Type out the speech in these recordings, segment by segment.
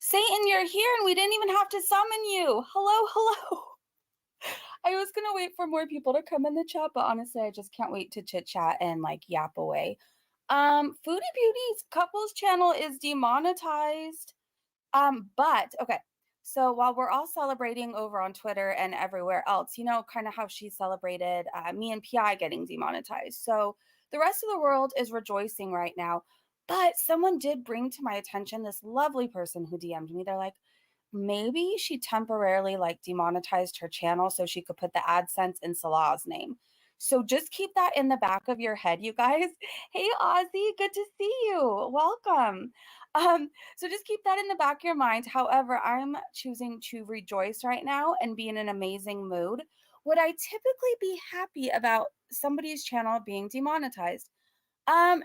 Satan, you're here and we didn't even have to summon you. Hello, hello. I was gonna wait for more people to come in the chat, but honestly, I just can't wait to chit chat and like yap away. Foodie Beauty's couples channel is demonetized. But okay. So while we're all celebrating over on Twitter and everywhere else, you know, kind of how she celebrated me and PI getting demonetized. So the rest of the world is rejoicing right now. But someone did bring to my attention this lovely person who DM'd me. They're like, maybe she temporarily like demonetized her channel so she could put the AdSense in Salah's name. So just keep that in the back of your head, you guys. Hey, Ozzy, good to see you. Welcome. So just keep that in the back of your mind. However, I'm choosing to rejoice right now and be in an amazing mood. Would I typically be happy about somebody's channel being demonetized?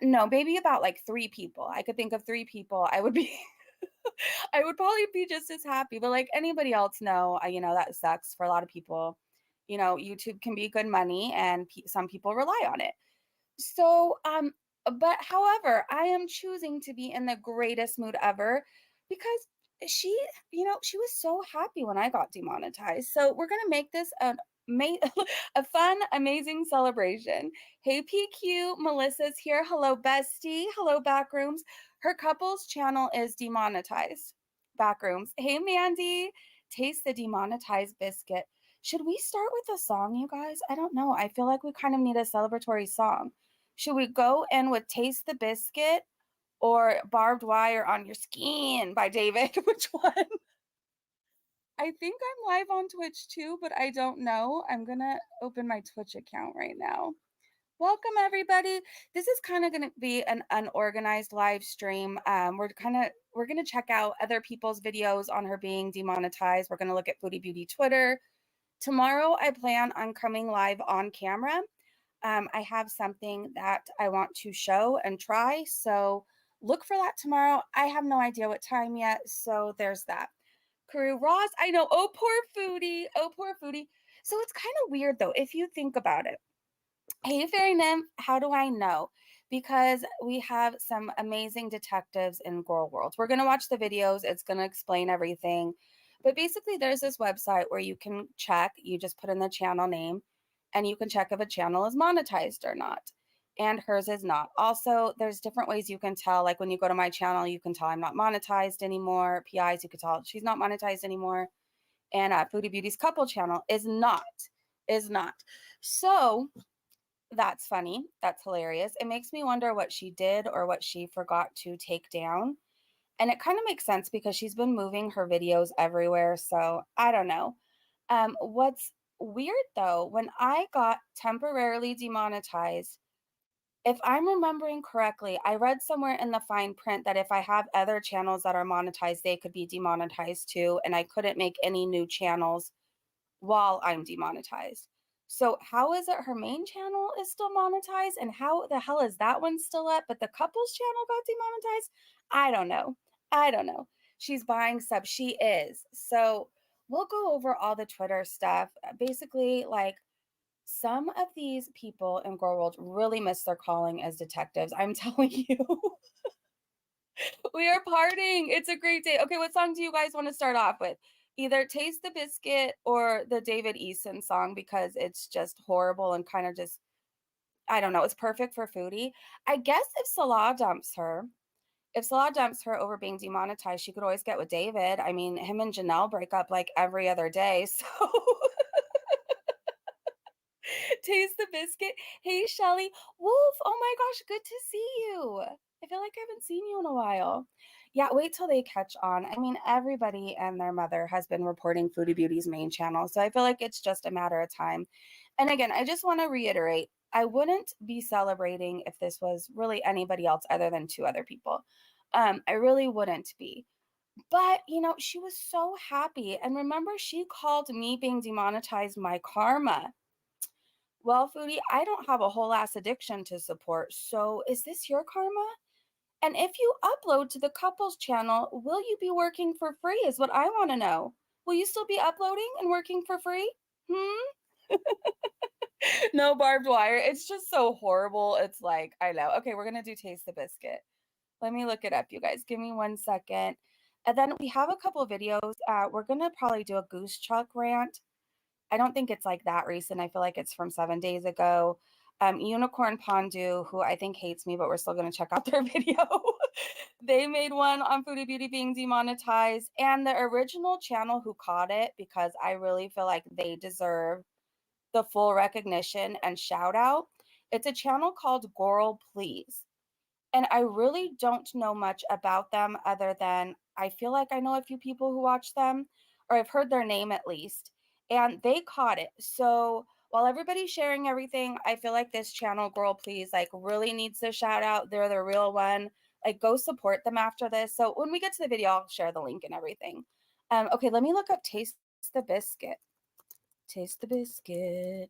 No, maybe about like 3 people. I could think of 3 people. I would be I would probably be just as happy, but like anybody else, no, you know, that sucks for a lot of people. You know, YouTube can be good money and some people rely on it. So, but however, I am choosing to be in the greatest mood ever because she, you know, she was so happy when I got demonetized. So we're gonna make this a fun, amazing celebration. Hey PQ, Melissa's here. Hello, bestie. Hello, Backrooms. Her couple's channel is demonetized. Backrooms. Hey, Mandy. Taste the demonetized biscuit. Should we start with a song, you guys? I don't know. I feel like we kind of need a celebratory song. Should we go in with Taste the Biscuit or Barbed Wire on Your Skin by David? Which one? I think I'm live on Twitch too, but I don't know. I'm gonna open my Twitch account right now. Welcome everybody. This is kind of going to be an unorganized live stream. We're going to check out other people's videos on her being demonetized. We're going to look at Foodie Beauty Twitter. Tomorrow I plan on coming live on camera. I have something that I want to show and try, so look for that tomorrow. I have no idea what time yet, so there's that. Carew Ross, I know. Oh, poor Foodie. Oh, poor Foodie. So it's kind of weird though, if you think about it. Hey, Fairy Nymph, how do I know? Because we have some amazing detectives in Girl World. We're going to watch the videos, it's going to explain everything. But basically, there's this website where you can check, you just put in the channel name, and you can check if a channel is monetized or not. And hers is not. Also, there's different ways you can tell. Like when you go to my channel, you can tell I'm not monetized anymore. PIs, you can tell she's not monetized anymore. And Foodie Beauty's couple channel is not. Is not. So that's funny. That's hilarious. It makes me wonder what she did or what she forgot to take down. And it kind of makes sense because she's been moving her videos everywhere. So I don't know. What's weird though, when I got temporarily demonetized, if I'm remembering correctly, I read somewhere in the fine print that if I have other channels that are monetized, they could be demonetized too. And I couldn't make any new channels while I'm demonetized. So how is it her main channel is still monetized and how the hell is that one still up but the couples channel got demonetized? I don't know. I don't know. She's buying subs. She is. So we'll go over all the Twitter stuff. Basically, like some of these people in Girl World really miss their calling as detectives. I'm telling you. We are partying. It's a great day. Okay, what song do you guys want to start off with? Either Taste the Biscuit or the David Eason song because it's just horrible and kind of just, I don't know, it's perfect for Foodie. I guess if Salah dumps her over being demonetized, she could always get with David. I mean, him and Janelle break up like every other day. So Taste the Biscuit. Hey, Shelly. Wolf, oh my gosh, good to see you. I feel like I haven't seen you in a while. Yeah, wait till they catch on. I mean, everybody and their mother has been reporting Foodie Beauty's main channel, so I feel like it's just a matter of time. And again, I just want to reiterate, I wouldn't be celebrating if this was really anybody else other than 2 other people. I really wouldn't be. But, you know, she was so happy. And remember, she called me being demonetized my karma. Well, Foodie, I don't have a whole ass addiction to support. So is this your karma? And if you upload to the couples channel, will you be working for free is what I want to know. Will you still be uploading and working for free? No barbed wire. It's just so horrible. It's like, I know. Okay, we're going to do Taste the Biscuit. Let me look it up, you guys. Give me 1 second. And then we have a couple of videos. We're going to probably do a goose chuck rant. I don't think it's like that recent. I feel like it's from 7 days ago. Unicorn Pondu, who I think hates me, but we're still going to check out their video. They made one on Foodie Beauty being demonetized, and the original channel who caught it, because I really feel like they deserve the full recognition and shout out. It's a channel called Girl Please. And I really don't know much about them other than I feel like I know a few people who watch them, or I've heard their name at least, and they caught it. So while everybody's sharing everything, I feel like this channel, Girl Please, like really needs to shout out. They're the real one. Like, go support them after this. So when we get to the video, I'll share the link and everything. Okay, let me look up Taste the Biscuit. Taste the Biscuit.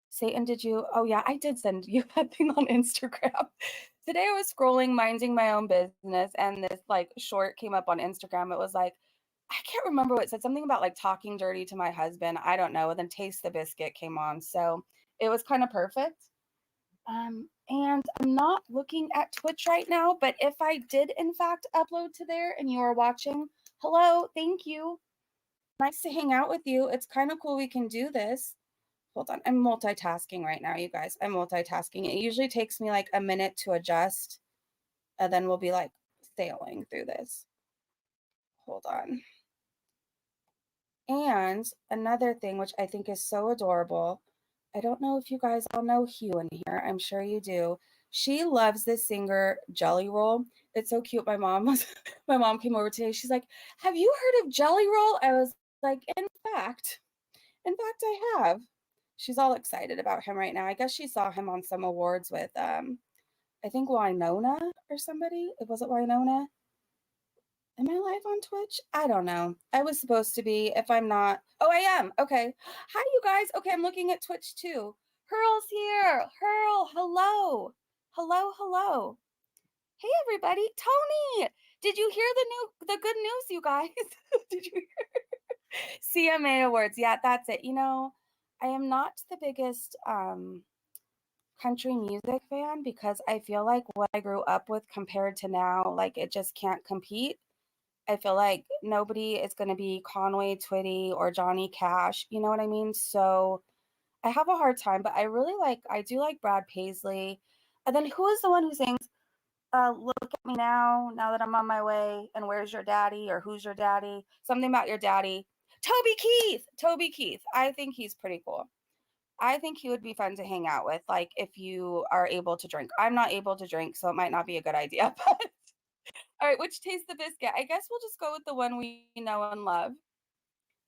Satan, did you? Oh, yeah, I did send you that thing on Instagram. Today I was scrolling, minding my own business, and this like short came up on Instagram. It was like, I can't remember what it said, something about like talking dirty to my husband. I don't know. And then Taste the Biscuit came on. So it was kind of perfect. And I'm not looking at Twitch right now, but if I did in fact upload to there and you are watching, hello, thank you. Nice to hang out with you. It's kind of cool we can do this. Hold on, I'm multitasking right now, you guys. I'm multitasking. It usually takes me like a minute to adjust, and then we'll be like sailing through this. Hold on. And another thing, which I think is so adorable, I don't know if you guys all know Hugh in here. I'm sure you do. She loves this singer Jelly Roll. It's so cute. My mom came over today. She's like, "Have you heard of Jelly Roll?" I was like, in fact, I have. She's all excited about him right now. I guess she saw him on some awards with, I think Winona or somebody. Was it Winona? Am I live on Twitch? I don't know. I was supposed to be. If I'm not, oh, I am. Okay. Hi, you guys. Okay, I'm looking at Twitch too. Hurl's here. Hurl, hello. Hello, hello. Hey, everybody. Tony, did you hear the good news, you guys? Did you hear? CMA Awards. Yeah, that's it. You know, I am not the biggest country music fan because I feel like what I grew up with compared to now, like it just can't compete. I feel like nobody is going to be Conway Twitty or Johnny Cash. You know what I mean? So I have a hard time, but I do like Brad Paisley. And then who is the one who sings, Look at Me Now that I'm on my way, and Where's Your Daddy, or Who's Your Daddy? Something about your daddy. Toby Keith. I think he's pretty cool. I think he would be fun to hang out with, like if you are able to drink. I'm not able to drink, so it might not be a good idea, but all right, which Taste the Biscuit? I guess we'll just go with the one we know and love.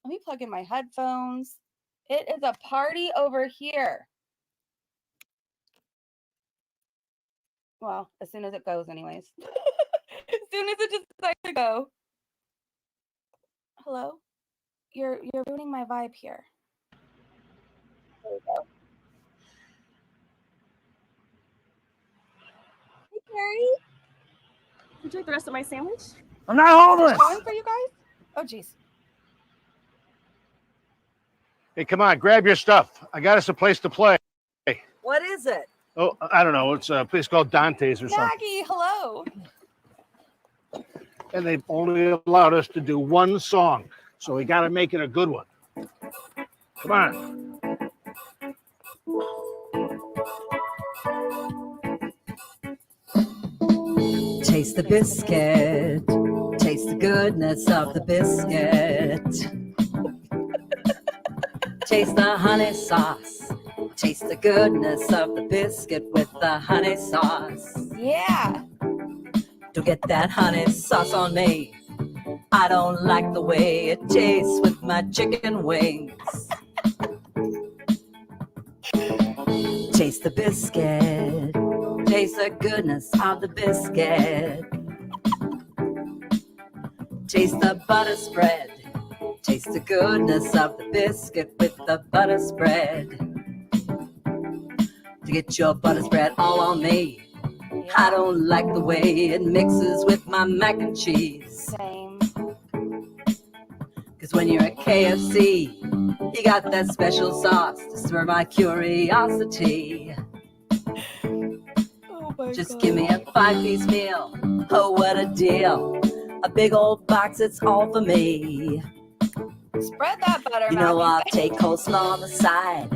Let me plug in my headphones. It is a party over here. Well, as soon as it goes, anyways. As soon as it just decides to go. Hello? You're ruining my vibe here. There we go. Hey, Carrie. Would you like the rest of my sandwich? I'm not homeless. Going for you guys? Oh, geez. Hey, come on, grab your stuff. I got us a place to play. What is it? Oh, I don't know. It's a place called Dante's or something. Maggie, hello. And they've only allowed us to do one song, so we got to make it a good one. Come on. Taste the biscuit. Taste the goodness of the biscuit. Taste the honey sauce. Taste the goodness of the biscuit with the honey sauce. Yeah. Don't get that honey sauce on me. I don't like the way it tastes with my chicken wings. Taste the biscuit. Taste the goodness of the biscuit. Taste the butter spread. Taste the goodness of the biscuit with the butter spread. To get your butter spread all on me. I don't like the way it mixes with my mac and cheese. Same. Cause when you're at KFC, you got that special sauce to stir my curiosity. Oh my Just God. give me a 5-piece meal. Oh, what a deal. a big old box, it's all for me. Spread that butter, You know I'll Matthew. take coleslaw on the side.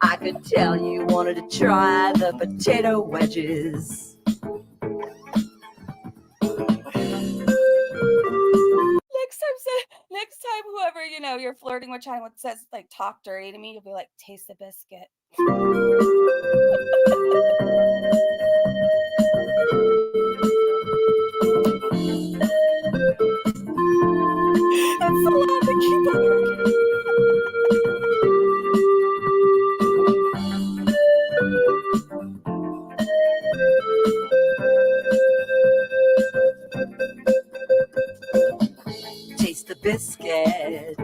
I could tell you wanted to try the potato wedges. Next time, whoever you're flirting with China says like talk dirty to me, you'll be like, taste the biscuit. It's so loud, the keyboard. Taste the biscuit.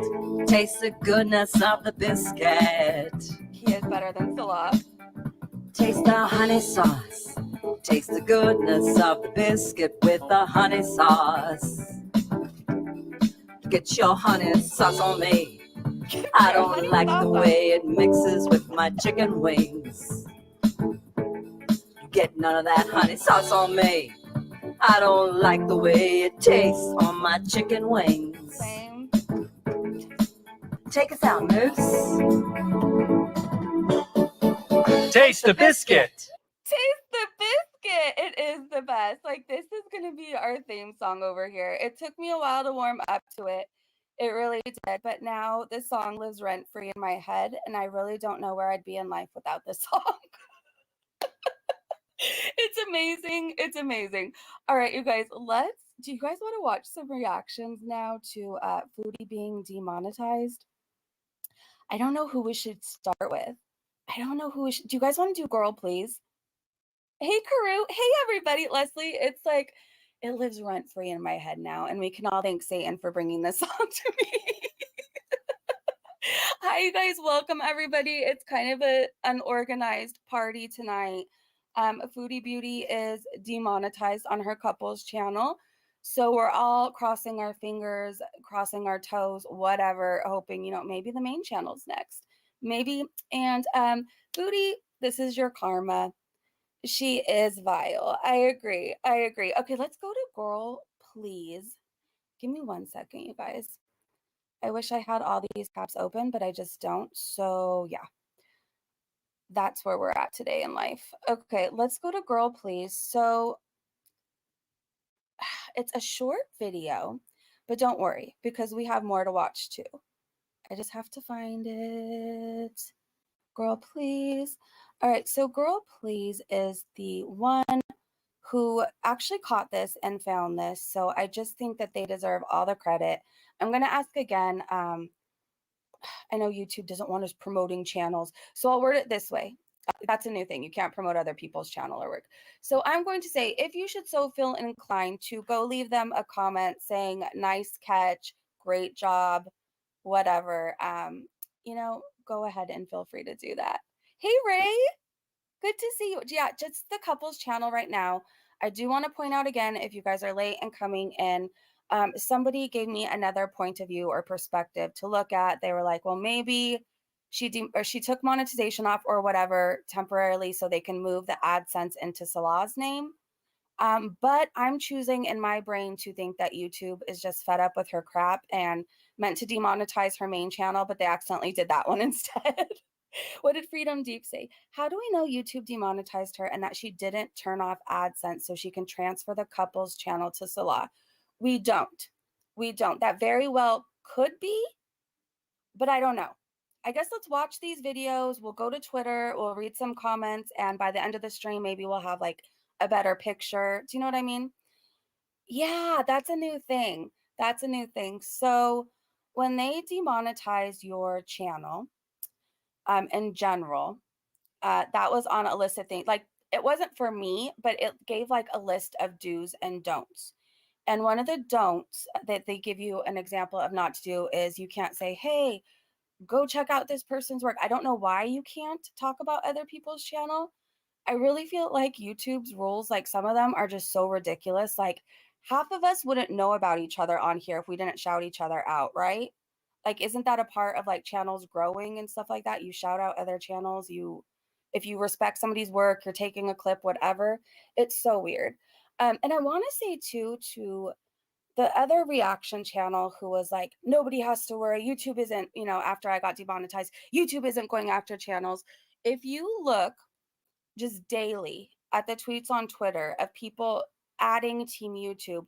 Taste the goodness of the biscuit. He is better than Salah. Taste the honey sauce. Taste the goodness of the biscuit with the honey sauce. Get your honey sauce on me. I don't like the way it mixes with my chicken wings. You get none of that honey sauce on me. I don't like the way it tastes on my chicken wings. Same. Take us out, Moose. Taste the biscuit. Taste the biscuit. It is the best. Like, this is going to be our theme song over here. It took me a while to warm up to it. It really did. But now this song lives rent free in my head, and I really don't know where I'd be in life without this song. It's amazing. It's amazing. All right, you guys, do you guys want to watch some reactions now to Foodie being demonetized? I don't know who we should start with. Do you guys want to do Girl Please? Hey, Karu. Hey, everybody. Leslie, it's like, it lives rent free in my head now, and we can all thank Satan for bringing this song to me. Hi, you guys. Welcome, everybody. It's kind of an unorganized party tonight. Foodie Beauty is demonetized on her couples channel. So we're all crossing our fingers, crossing our toes, whatever, hoping, maybe the main channel's next. Maybe. And Foodie, this is your karma. She is vile. I agree. Okay, let's go to Girl Please. Give me 1 second, you guys. I wish I had all these tabs open, but I just don't. So yeah, that's where we're at today in life. Okay, let's go to Girl Please. So it's a short video, but don't worry, because we have more to watch too. I just have to find it. Girl Please. All right, so Girl Please is the one who actually caught this and found this. So I just think that they deserve all the credit. I'm going to ask again. I know YouTube doesn't want us promoting channels, so I'll word it this way. That's a new thing. You can't promote other people's channel or work. So I'm going to say, if you should so feel inclined to go leave them a comment saying, nice catch, great job, whatever, go ahead and feel free to do that. Hey, Ray. Good to see you. Yeah, just the couples channel right now. I do want to point out again, if you guys are late and coming in, somebody gave me another point of view or perspective to look at. They were like, well, maybe she took monetization off or whatever temporarily so they can move the AdSense into Salah's name. But I'm choosing in my brain to think that YouTube is just fed up with her crap and meant to demonetize her main channel, but they accidentally did that one instead. What did Freedom Deep say? How do we know YouTube demonetized her and that she didn't turn off AdSense so she can transfer the couple's channel to Salah? We don't. That very well could be, but I don't know. I guess let's watch these videos. We'll go to Twitter. We'll read some comments. And by the end of the stream, maybe we'll have like a better picture. Do you know what I mean? Yeah, that's a new thing. So when they demonetize your channel, in general, that was on a list of things. Like, it wasn't for me, but it gave like a list of do's and don'ts. And one of the don'ts that they give you an example of not to do is you can't say, hey, go check out this person's work. I don't know why you can't talk about other people's channel. I really feel like YouTube's rules, like some of them are just so ridiculous. Like, half of us wouldn't know about each other on here if we didn't shout each other out, right? Like, isn't that a part of like channels growing and stuff like that? You shout out other channels. If you respect somebody's work, you're taking a clip, whatever. It's so weird. And I want to say too, to the other reaction channel who was like, nobody has to worry. YouTube isn't, after I got demonetized, YouTube isn't going after channels. If you look just daily at the tweets on Twitter of people adding Team YouTube,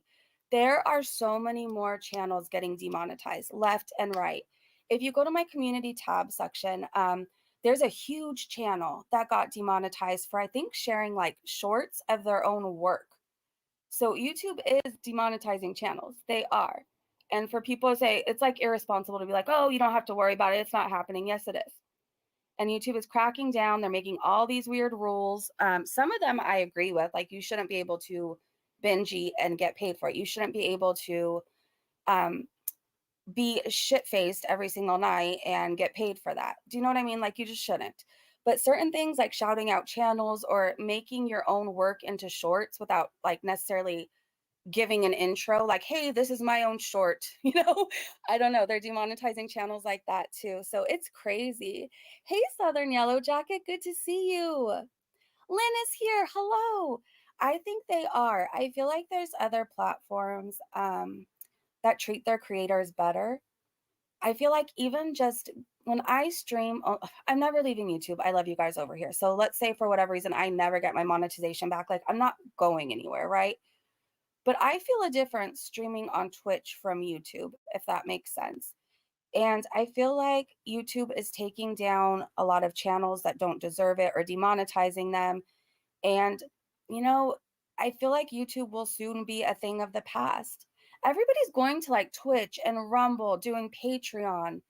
there are so many more channels getting demonetized left and right. If you go to my community tab section, there's a huge channel that got demonetized for, I think, sharing like shorts of their own work. So YouTube is demonetizing channels. They are. And for people to say, it's like irresponsible to be like, oh, you don't have to worry about it. It's not happening. Yes, it is. And YouTube is cracking down. They're making all these weird rules. Some of them I agree with, like you shouldn't be able to binge eat and get paid for it. You shouldn't be able to be shit-faced every single night and get paid for that. Do you know what I mean? Like you just shouldn't. But certain things like shouting out channels or making your own work into shorts without like necessarily giving an intro, like, hey, this is my own short, I don't know. They're demonetizing channels like that too. So it's crazy. Hey, Southern Yellow Jacket, good to see you. Lynn is here. Hello. I think they are. I feel like there's other platforms that treat their creators better. I feel like even just when I stream, I'm never leaving YouTube. I love you guys over here. So let's say for whatever reason, I never get my monetization back. Like I'm not going anywhere, right? But I feel a difference streaming on Twitch from YouTube, if that makes sense. And I feel like YouTube is taking down a lot of channels that don't deserve it or demonetizing them. And, I feel like YouTube will soon be a thing of the past. Everybody's going to like Twitch and Rumble, doing Patreon,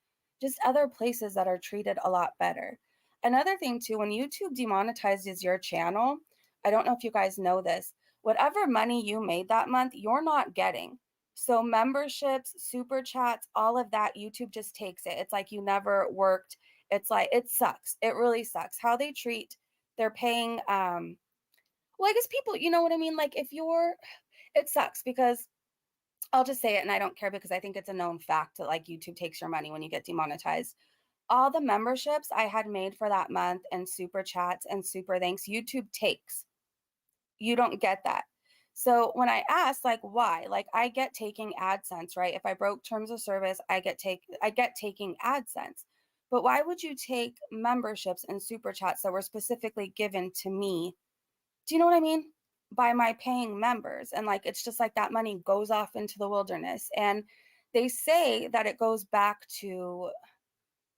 just other places that are treated a lot better. Another thing too, when YouTube demonetizes your channel, I don't know if you guys know this, whatever money you made that month, you're not getting. So memberships, super chats, all of that, YouTube just takes it. It's like you never worked. It's like, it sucks. It really sucks how they treat, they're paying, well, I guess people, you know what I mean? Like it sucks because I'll just say it and I don't care because I think it's a known fact that like YouTube takes your money when you get demonetized. All the memberships I had made for that month and super chats and super thanks, YouTube takes. You don't get that. So when I asked like why, like I get taking AdSense, right? If I broke terms of service, I get taking AdSense. But why would you take memberships and super chats that were specifically given to me? Do you know what I mean? By my paying members. And like, it's just like that money goes off into the wilderness. And they say that it goes back to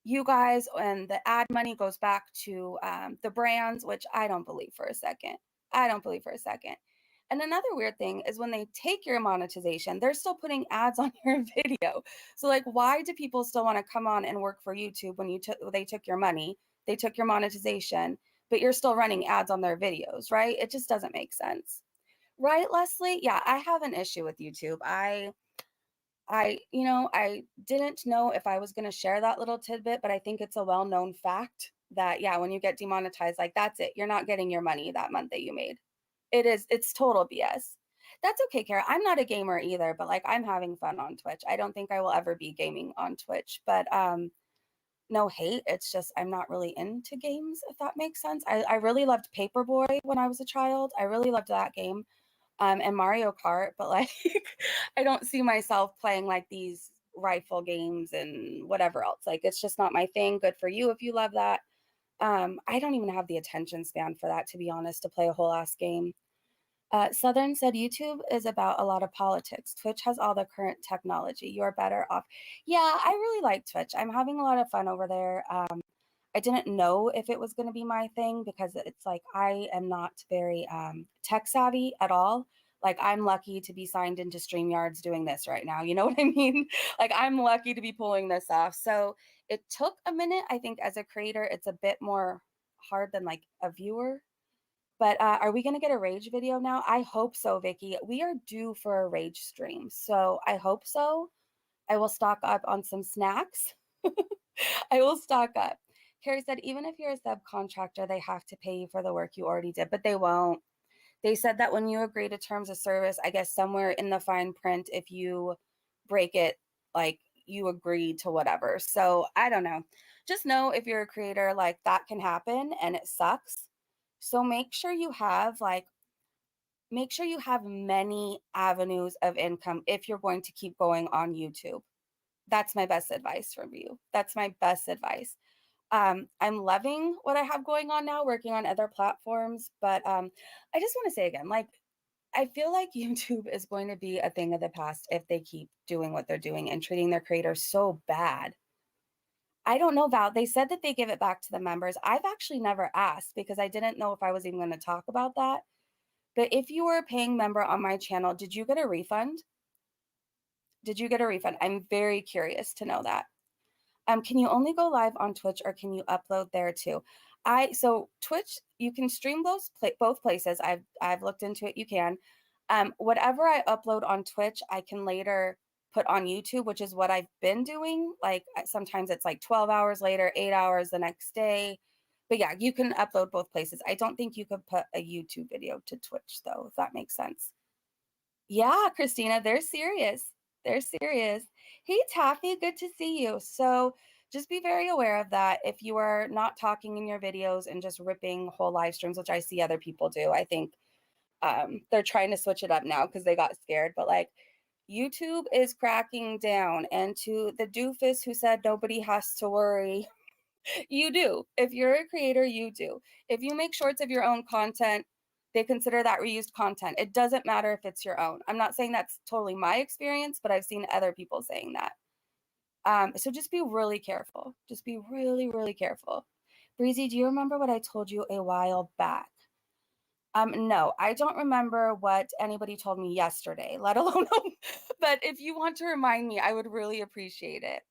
you guys and the ad money goes back to the brands, which I don't believe for a second. I don't believe for a second. And another weird thing is when they take your monetization, they're still putting ads on your video. So like, why do people still want to come on and work for YouTube when they took your money, they took your monetization, but you're still running ads on their videos, right? It just doesn't make sense. Right, Leslie? Yeah, I have an issue with YouTube. I didn't know if I was going to share that little tidbit, but I think it's a well-known fact that, yeah, when you get demonetized, like that's it. You're not getting your money that month that you made. It's total BS. That's okay, Kara. I'm not a gamer either, but like I'm having fun on Twitch. I don't think I will ever be gaming on Twitch, but no hate. It's just I'm not really into games, if that makes sense. I really loved Paperboy when I was a child. I really loved that game. And Mario Kart, but like I don't see myself playing like these rifle games and whatever else. Like it's just not my thing. Good for you if you love that. I don't even have the attention span for that, to be honest, to play a whole ass game. Southern said YouTube is about a lot of politics. Twitch has all the current technology. You are better off. Yeah, I really like Twitch. I'm having a lot of fun over there. I didn't know if it was going to be my thing because it's like I am not very tech savvy at all. Like I'm lucky to be signed into StreamYards doing this right now. You know what I mean? Like I'm lucky to be pulling this off. So it took a minute. I think as a creator, it's a bit more hard than like a viewer. But are we going to get a rage video now? I hope so, Vicky. We are due for a rage stream. So I hope so. I will stock up on some snacks. I will stock up. Carrie said, even if you're a subcontractor, they have to pay you for the work you already did, but they won't. They said that when you agree to terms of service, I guess somewhere in the fine print, if you break it, like you agree to whatever. So I don't know. Just know if you're a creator, like that can happen and it sucks. So make sure you have like make sure you have many avenues of income if you're going to keep going on YouTube. That's my best advice from you. That's my best advice. I'm loving what I have going on now, working on other platforms, but I just want to say again, like, I feel like YouTube is going to be a thing of the past if they keep doing what they're doing and treating their creators so bad. I don't know, Val. They said that they give it back to the members. I've actually never asked because I didn't know if I was even going to talk about that. But if you were a paying member on my channel, did you get a refund? Did you get a refund? I'm very curious to know that. Can you only go live on Twitch or can you upload there too? So Twitch, you can stream both places. I've looked into it. You can. Whatever I upload on Twitch, I can later put on YouTube, which is what I've been doing. Like sometimes it's like 12 hours later, 8 hours the next day. But yeah, you can upload both places. I don't think you could put a YouTube video to Twitch though, if that makes sense. Yeah, Christina, they're serious. They're serious. Hey, Taffy, good to see you. So just be very aware of that. If you are not talking in your videos and just ripping whole live streams, which I see other people do, I think they're trying to switch it up now because they got scared. But like YouTube is cracking down. And to the doofus who said nobody has to worry, you do. If you're a creator, you do. If you make shorts of your own content, they consider that reused content. It doesn't matter if it's your own. I'm not saying that's totally my experience, but I've seen other people saying that. So just be really careful. Just be really, really careful. Breezy, do you remember what I told you a while back? No, I don't remember what anybody told me yesterday, let alone, but if you want to remind me, I would really appreciate it.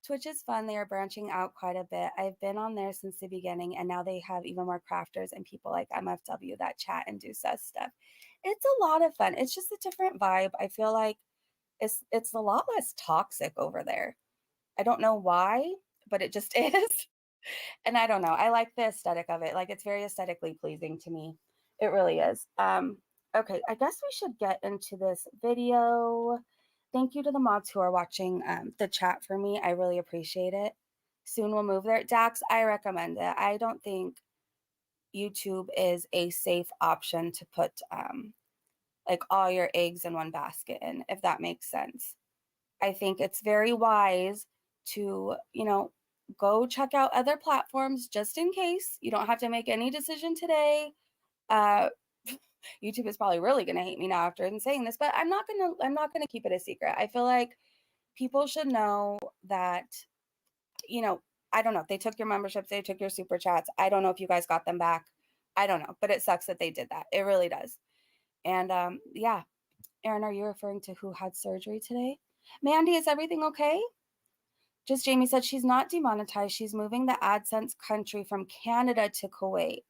Twitch is fun. They are branching out quite a bit. I've been on there since the beginning, and now they have even more crafters and people like MFW that chat and do sus stuff. It's a lot of fun. It's just a different vibe. I feel like it's a lot less toxic over there. I don't know why, but it just is. And I don't know. I like the aesthetic of it. Like it's very aesthetically pleasing to me. It really is. Okay, I guess we should get into this video. Thank you to the mods who are watching the chat for me. I really appreciate it. Soon we'll move there. Dax, I recommend it. I don't think YouTube is a safe option to put like all your eggs in one basket in, if that makes sense. I think it's very wise to, go check out other platforms just in case. You don't have to make any decision today. YouTube is probably really going to hate me now after saying this, but I'm not going to keep it a secret. I feel like people should know that, I don't know. They took your memberships, they took your super chats. I don't know if you guys got them back. I don't know, but it sucks that they did that. It really does. And yeah, Erin, are you referring to who had surgery today? Mandy, is everything okay? Just Jamie said she's not demonetized. She's moving the AdSense country from Canada to Kuwait.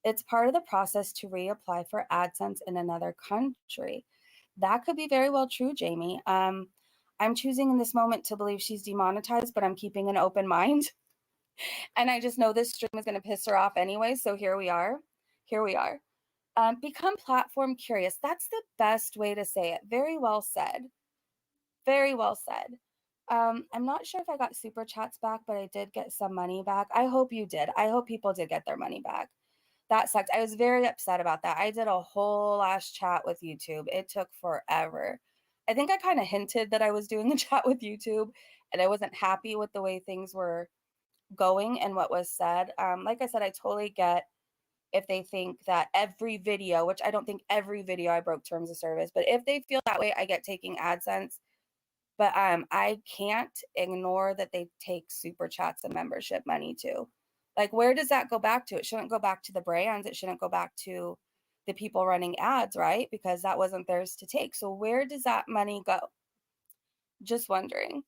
It's part of the process to reapply for AdSense in another country. That could be very well true, Jamie. I'm choosing in this moment to believe she's demonetized, but I'm keeping an open mind. And I just know this stream is going to piss her off anyway. So here we are. Here we are. Become platform curious. That's the best way to say it. Very well said. Very well said. I'm not sure if I got super chats back, but I did get some money back. I hope you did. I hope people did get their money back. That sucked. I was very upset about that. I did a whole last chat with YouTube. It took forever. I think I kind of hinted that I was doing a chat with YouTube and I wasn't happy with the way things were going and what was said. Like I said, I totally get if they think that every video, which I don't think every video I broke terms of service, but if they feel that way, I get taking AdSense. But I can't ignore that they take super chats and membership money too. Like, where does that go back to? It shouldn't go back to the brands. It shouldn't go back to the people running ads, right? Because that wasn't theirs to take. So where does that money go? Just wondering.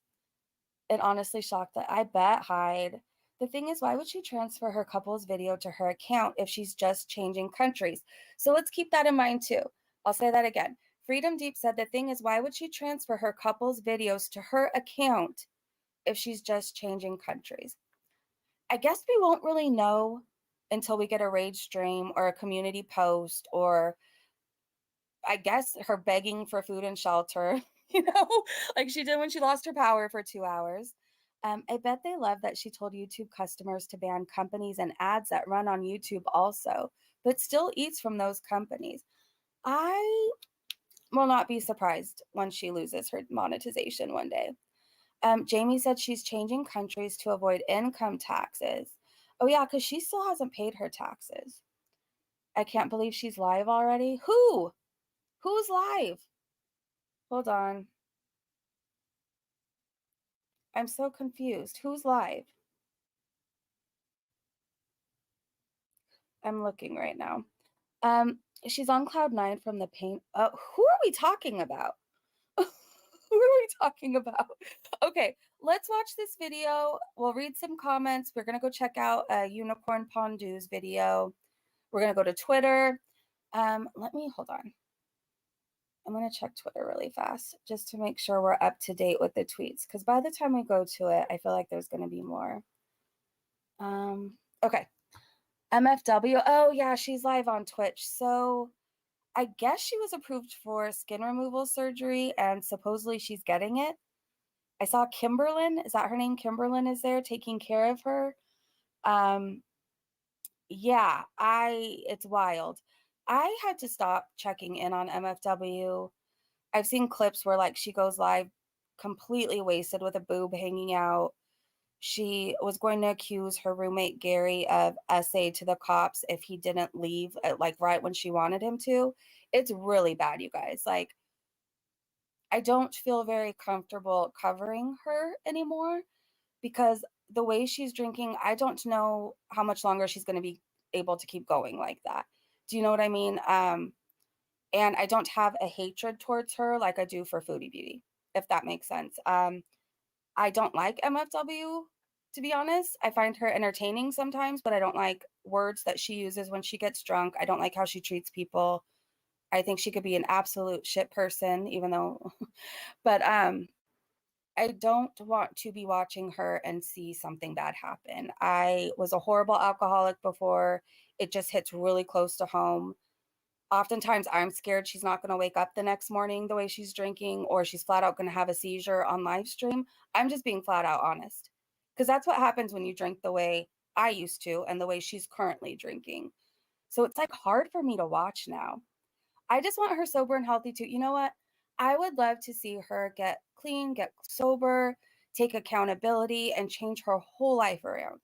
It honestly shocked that. I bet Hyde. The thing is, why would she transfer her couple's video to her account if she's just changing countries? So let's keep that in mind too. I'll say that again. Freedom Deep said the thing is, why would she transfer her couple's videos to her account if she's just changing countries? I guess we won't really know until we get a rage stream or a community post, or I guess her begging for food and shelter, like she did when she lost her power for 2 hours. I bet they love that she told YouTube customers to ban companies and ads that run on YouTube also, but still eats from those companies. I will not be surprised when she loses her monetization one day. Jamie said she's changing countries to avoid income taxes. Oh yeah, because she still hasn't paid her taxes. I can't believe she's live already. Who? Who's live? Hold on. I'm so confused. Who's live? I'm looking right now. She's on cloud 9 from the pain. Who are we talking about? Who are we talking about? Okay, let's watch this video. We'll read some comments. We're gonna go check out Unicorn Pondu's video. We're gonna go to Twitter. Let me hold on. I'm gonna check Twitter really fast just to make sure we're up to date with the tweets. Because by the time we go to it, I feel like there's gonna be more. Okay. MFW. Oh yeah, she's live on Twitch. So I guess she was approved for skin removal surgery and supposedly she's getting it. I saw Kimberlyn, is that her name? Kimberlyn is there taking care of her. Yeah, it's wild. I had to stop checking in on MFW. I've seen clips where like she goes live completely wasted with a boob hanging out. She was going to accuse her roommate Gary of SA to the cops if he didn't leave like right when she wanted him to. It's really bad, you guys. Like, I don't feel very comfortable covering her anymore because the way she's drinking, I don't know how much longer she's going to be able to keep going like that. Do you know what I mean? And I don't have a hatred towards her like I do for Foodie Beauty, if that makes sense. I don't like MFW, to be honest. I find her entertaining sometimes, but I don't like words that she uses when she gets drunk. I don't like how she treats people. I think she could be an absolute shit person, even though, but I don't want to be watching her and see something bad happen. I was a horrible alcoholic before. It just hits really close to home. Oftentimes I'm scared she's not going to wake up the next morning the way she's drinking, or she's flat out going to have a seizure on live stream. I'm just being flat out honest, because that's what happens when you drink the way I used to and the way she's currently drinking. So it's like hard for me to watch now. I just want her sober and healthy too. You know what? I would love to see her get clean, get sober, take accountability, and change her whole life around.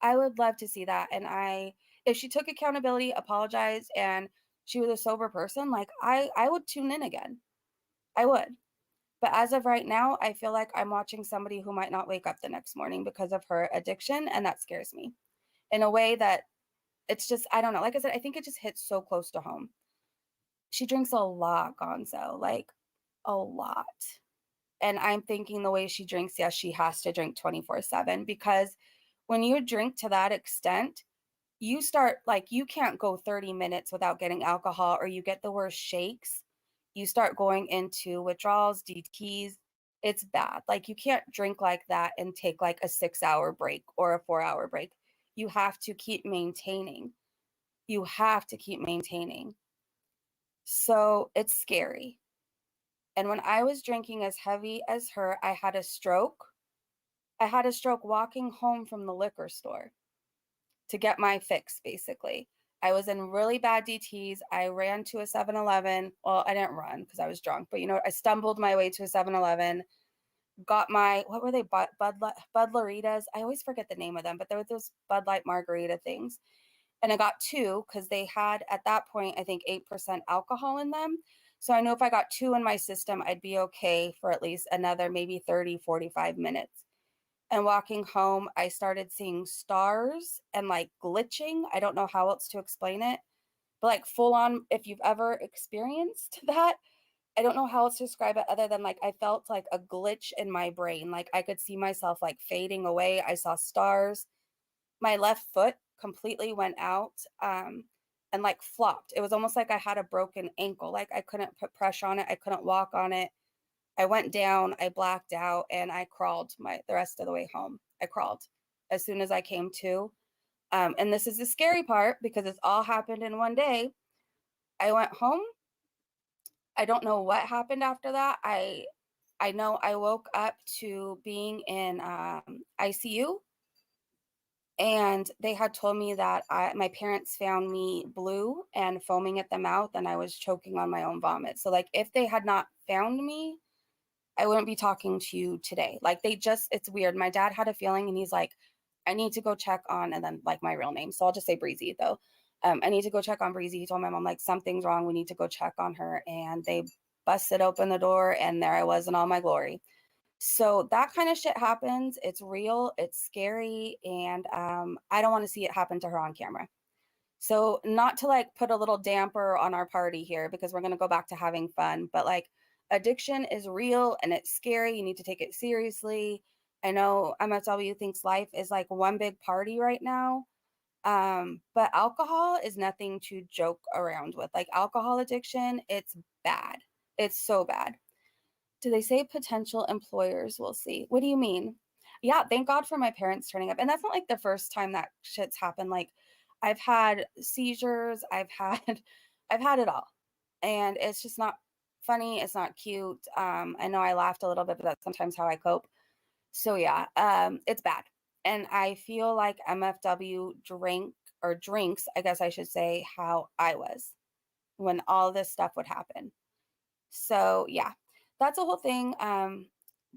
I would love to see that. And if she took accountability, apologized, and she was a sober person, like I would tune in again. I would. But as of right now, I feel like I'm watching somebody who might not wake up the next morning because of her addiction, and that scares me in a way that it's just, I don't know. Like I said, I think it just hits so close to home. She drinks a lot, Gonzo, like a lot. And I'm thinking the way she drinks, yes, she has to drink 24/7, because when you drink to that extent, you start like you can't go 30 minutes without getting alcohol, or you get the worst shakes. You start going into withdrawals, DTs. It's bad. Like you can't drink like that and take like a 6-hour break or a 4-hour break. You have to keep maintaining. You have to keep maintaining. So it's scary. And when I was drinking as heavy as her, I had a stroke. I had a stroke walking home from the liquor store to get my fix, basically. I was in really bad DTs. I ran to a 7-Eleven. Well, I didn't run because I was drunk, but you know, I stumbled my way to a 7-Eleven, got my, what were they, Bud Laritas? I always forget the name of them, but there were those Bud Light margarita things. And I got two because they had, at that point, I think 8% alcohol in them. So I know if I got two in my system, I'd be okay for at least another maybe 30, 45 minutes. And walking home, I started seeing stars and like glitching. I don't know how else to explain it, but like full on, if you've ever experienced that, I don't know how else to describe it other than like I felt like a glitch in my brain. Like I could see myself like fading away. I saw stars. My left foot completely went out and like flopped. It was almost like I had a broken ankle. Like I couldn't put pressure on it. I couldn't walk on it. I went down, I blacked out, and I crawled the rest of the way home. I crawled as soon as I came to. And this is the scary part because it's all happened in one day. I went home. I don't know what happened after that. I know I woke up to being in ICU. And they had told me that my parents found me blue and foaming at the mouth, and I was choking on my own vomit. So like if they had not found me, I wouldn't be talking to you today. Like it's weird. My dad had a feeling and he's like, I need to go check on, and then like my real name. So I'll just say Breezy though. I need to go check on Breezy. He told my mom like something's wrong. We need to go check on her. And they busted open the door and there I was in all my glory. So that kind of shit happens. It's real, it's scary, and I don't want to see it happen to her on camera. So not to like put a little damper on our party here because we're going to go back to having fun, but like addiction is real and it's scary. You need to take it seriously. I know MFW thinks life is like one big party right now. But alcohol is nothing to joke around with. Like alcohol addiction, it's bad. It's so bad. Do they say potential employers will see? What do you mean? Yeah, thank God for my parents turning up. And that's not like the first time that shit's happened. Like I've had seizures, I've had it all. And it's just not funny, it's not cute. I know I laughed a little bit, but that's sometimes how I cope. So yeah, it's bad. And I feel like MFW drinks, I guess I should say, how I was when all this stuff would happen. So yeah, that's a whole thing.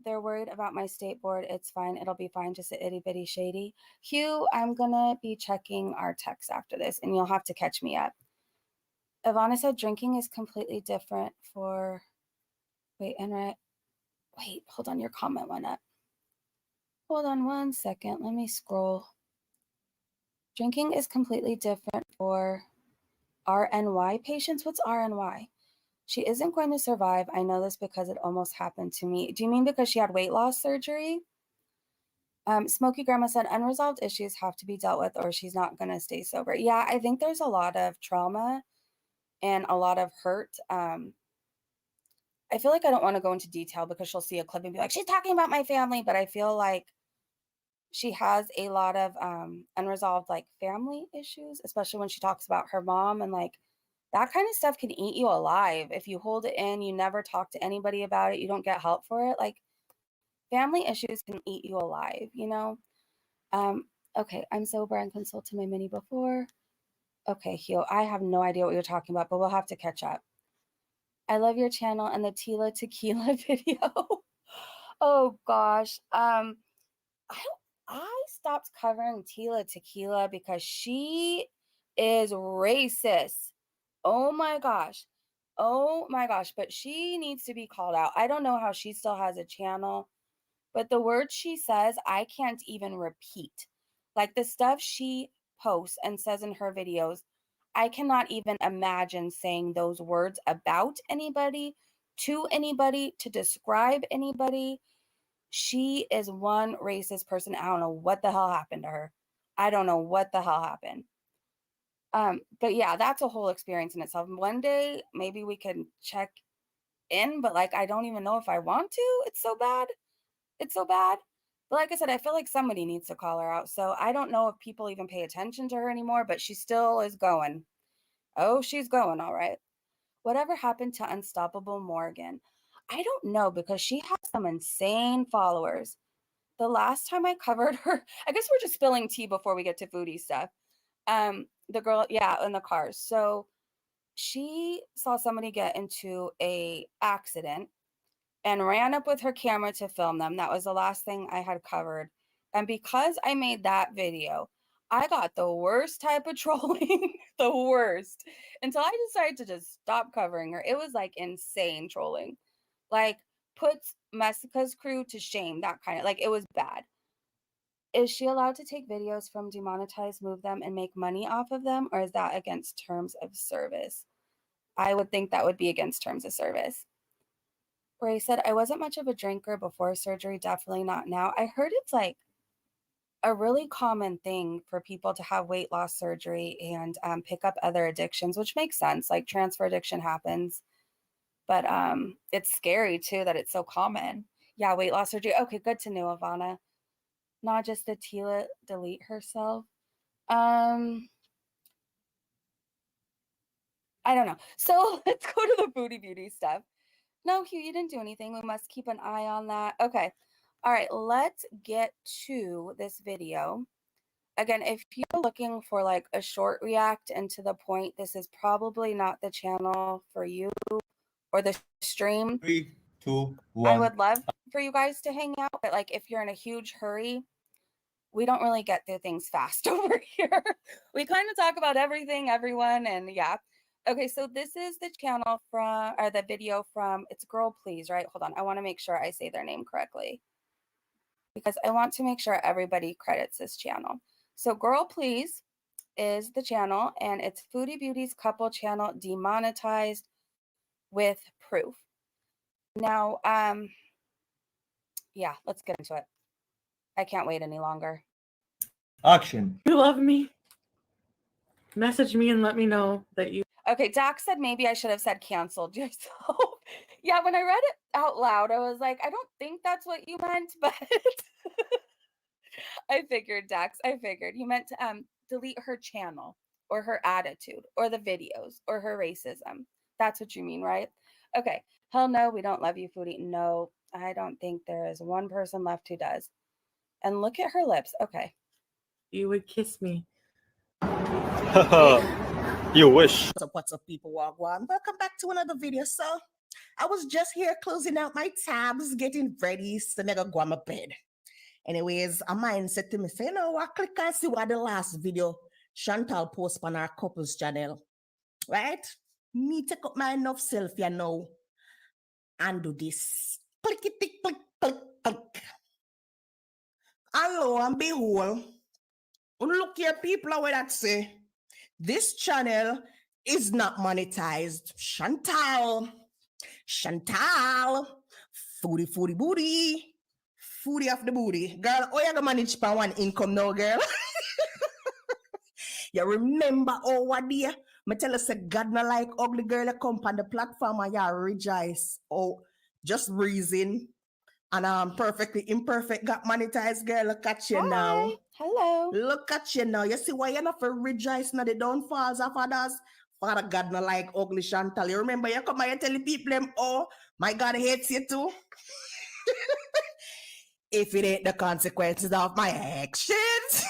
They're worried about my state board. It's fine. It'll be fine. Just a itty bitty shady. Hugh, I'm gonna be checking our text after this and you'll have to catch me up. Ivana said drinking is completely different for, wait, hold on, your comment went up. Hold on one second. Let me scroll. Drinking is completely different for RNY patients. What's RNY? She isn't going to survive. I know this because it almost happened to me. Do you mean because she had weight loss surgery? Smoky Grandma said unresolved issues have to be dealt with or she's not going to stay sober. Yeah, I think there's a lot of trauma and a lot of hurt. I feel like I don't want to go into detail because she'll see a clip and be like, she's talking about my family. But I feel like she has a lot of unresolved like family issues, especially when she talks about her mom, and like that kind of stuff can eat you alive if you hold it in, you never talk to anybody about it, you don't get help for it. Like family issues can eat you alive, you know. um okay, I'm sober and consulted my mini before. Okay, Hugh, I have no idea what you're talking about, but we'll have to catch up. I love your channel and the Tila Tequila video. Oh gosh. I I stopped covering Tila Tequila because she is racist. Oh my gosh. Oh my gosh. But she needs to be called out. I don't know how she still has a channel, but the words she says, I can't even repeat. Like the stuff she posts and says in her videos, I cannot even imagine saying those words about anybody, to describe anybody. She is one racist person. I don't know what the hell happened to her. I don't know what the hell happened. But yeah, that's a whole experience in itself. One day, maybe we can check in, but like, I don't even know if I want to. It's so bad. It's so bad. But like I said, I feel like somebody needs to call her out. So I don't know if people even pay attention to her anymore, but she still is going. Oh, she's going all right. Whatever happened to Unstoppable Morgan? I don't know because she has some insane followers. The last time I covered her, I guess we're just spilling tea before we get to foodie stuff. The girl, yeah, in the car. So she saw somebody get into a accident and ran up with her camera to film them. That was the last thing I had covered. And because I made that video, I got the worst type of trolling, the worst, until I decided to just stop covering her. It was like insane trolling. Like puts Messica's crew to shame, that kind of, like, it was bad. Is she allowed to take videos from Demonetized, move them, and make money off of them? Or is that against terms of service? I would think that would be against terms of service. Where he said, I wasn't much of a drinker before surgery, definitely not now. I heard it's like a really common thing for people to have weight loss surgery and pick up other addictions, which makes sense. Like transfer addiction happens, but it's scary too that it's so common. Yeah, weight loss surgery. Okay, good to know, Ivana. Not just the Tila delete herself. I don't know. So let's go to the booty beauty stuff. No, Hugh, you didn't do anything. We must keep an eye on that. Okay. All right, let's get to this video. again, if you're looking for like a short react and to the point, this is probably not the channel for you or the stream. 3, 2, I 1. would love for you guys to hang out, but like if you're in a huge hurry, we don't really get through things fast over here. We kind of talk about everything, everyone, and yeah. Okay, so this is the channel from, or the video from, it's Girl Please, right? Hold on, I want to make sure I say their name correctly because I want to make sure everybody credits this channel. So Girl Please is the channel, and it's Foodie Beauty's couple channel, demonetized with proof. Now, yeah, let's get into it. I can't wait any longer. Action. You love me. Message me and let me know that you. Okay, Dax said maybe I should have said canceled yourself. Yeah, when I read it out loud, I was like, I don't think that's what you meant, but I figured, Dax, I figured you meant to delete her channel or her attitude or the videos or her racism. That's what you mean, right? Okay. Hell no, we don't love you, Foodie. No, I don't think there is one person left who does. And look at her lips. Okay. You would kiss me. You wish. What's up, people? Wagwan. Welcome back to another video. So, I was just here closing out my tabs, getting ready to make a go on my bed. Anyways, a mind said to me, say, no, I click and see what the last video Chantal post on our couples channel. Right? Me take up my enough self, you know, and do this. Click it, click, click, click, click. And lo and behold, look here, people are that say, this channel is not monetized. Chantal, foodie, foodie, booty, foodie of the booty. Girl, oh, you gonna manage by one income now, girl. You remember, oh, what dear? Me tell us, God not like ugly girl that come on the platform and you rejoice. Oh, just breezing. And perfectly imperfect got monetized, girl. Look at you now. Hello. Look at you now. You see why you're not for rejoice now the downfalls of others? Father God not like ugly Chantal. You remember you come and you tell the people them, oh, my God hates you too. If it ain't the consequences of my actions.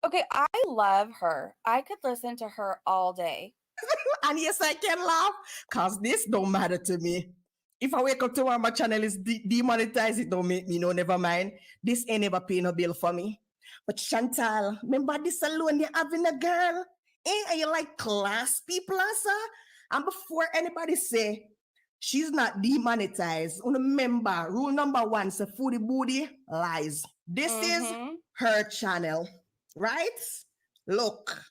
Okay, I love her. I could listen to her all day. And yes, I can laugh, because this don't matter to me. If I wake up tomorrow, my channel is demonetized, it don't make me no, never mind. This ain't never pay no bill for me. But Chantal, remember this alone, you're having a girl? Are you like class people, sir? And before anybody say she's not demonetized, remember, rule number 1, say foodie booty lies. This is her channel, right? Look,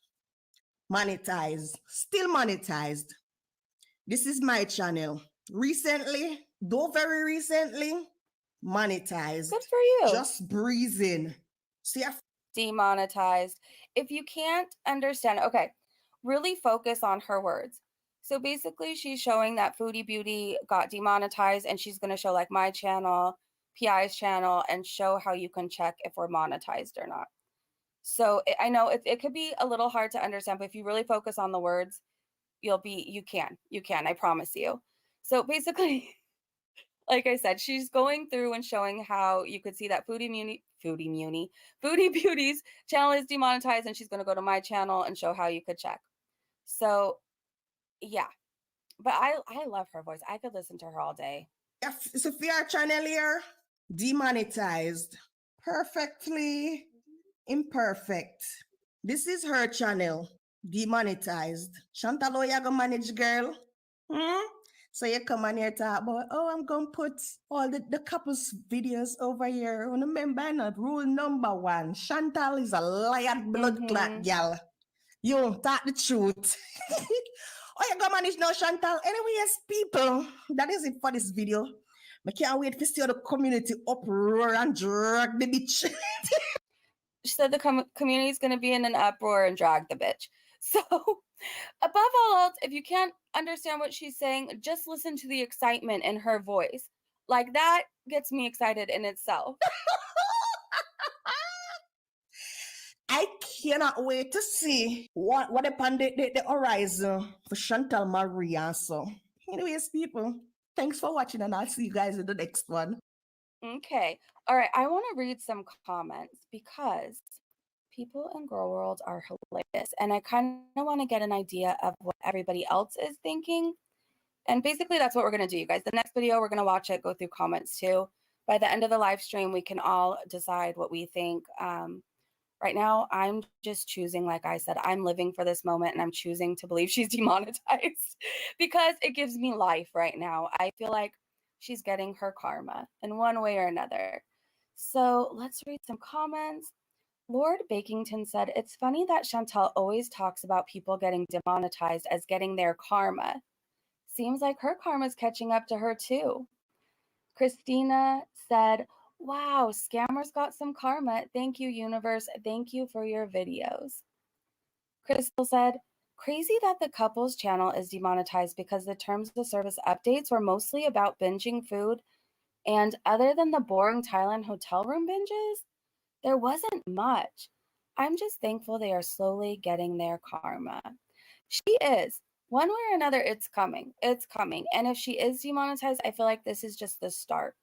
monetized, still monetized. This is my channel. Recently, though very recently, monetized. Good for you. Just breezing. See, Demonetized. If you can't understand, okay, really focus on her words. So basically, she's showing that Foodie Beauty got demonetized, and she's going to show like my channel, PI's channel, and show how you can check if we're monetized or not. So I know it could be a little hard to understand, but if you really focus on the words, you can, I promise you. So basically, like I said, she's going through and showing how you could see that Foodie Beauty's channel is demonetized, and she's going to go to my channel and show how you could check. So yeah, but I love her voice. I could listen to her all day. Sophia channel here, demonetized, perfectly imperfect. This is her channel, demonetized. Chantal, you gonna manage, girl? So you come on here talk about, oh, I'm gonna put all the couples videos over here. Remember, not rule number 1. Chantal is a liar, blood clot gal. You don't talk the truth. Oh, you gonna manage now, Chantal. Anyways, people, that is it for this video. I can't wait to see the community uproar and drag the bitch. She said the community is going to be in an uproar and drag the bitch. So above all else, if you can't understand what she's saying, just listen to the excitement in her voice. Like that gets me excited in itself. I cannot wait to see what upon the horizon for Chantal Maria. So anyways, people, thanks for watching, and I'll see you guys in the next one. Okay. All right. I want to read some comments because People in girl world are hilarious, and I kind of want to get an idea of what everybody else is thinking. And basically, that's what we're going to do, you guys. The next video, we're going to watch it, go through comments too. By the end of the live stream, we can all decide what we think. Right now, I'm just choosing, like I said, I'm living for this moment, and I'm choosing to believe she's demonetized because it gives me life right now. I feel like she's getting her karma in one way or another. So let's read some comments. Lord Bakington said, it's funny that Chantel always talks about people getting demonetized as getting their karma. Seems like her karma's catching up to her too. Christina said, wow, scammers got some karma. Thank you, universe. Thank you for your videos. Crystal said, crazy that the couples channel is demonetized because the terms of service updates were mostly about binging food, and other than the boring Thailand hotel room binges, there wasn't much. I'm just thankful they are slowly getting their karma. She is. One way or another, it's coming. It's coming. And if she is demonetized, I feel like this is just the start.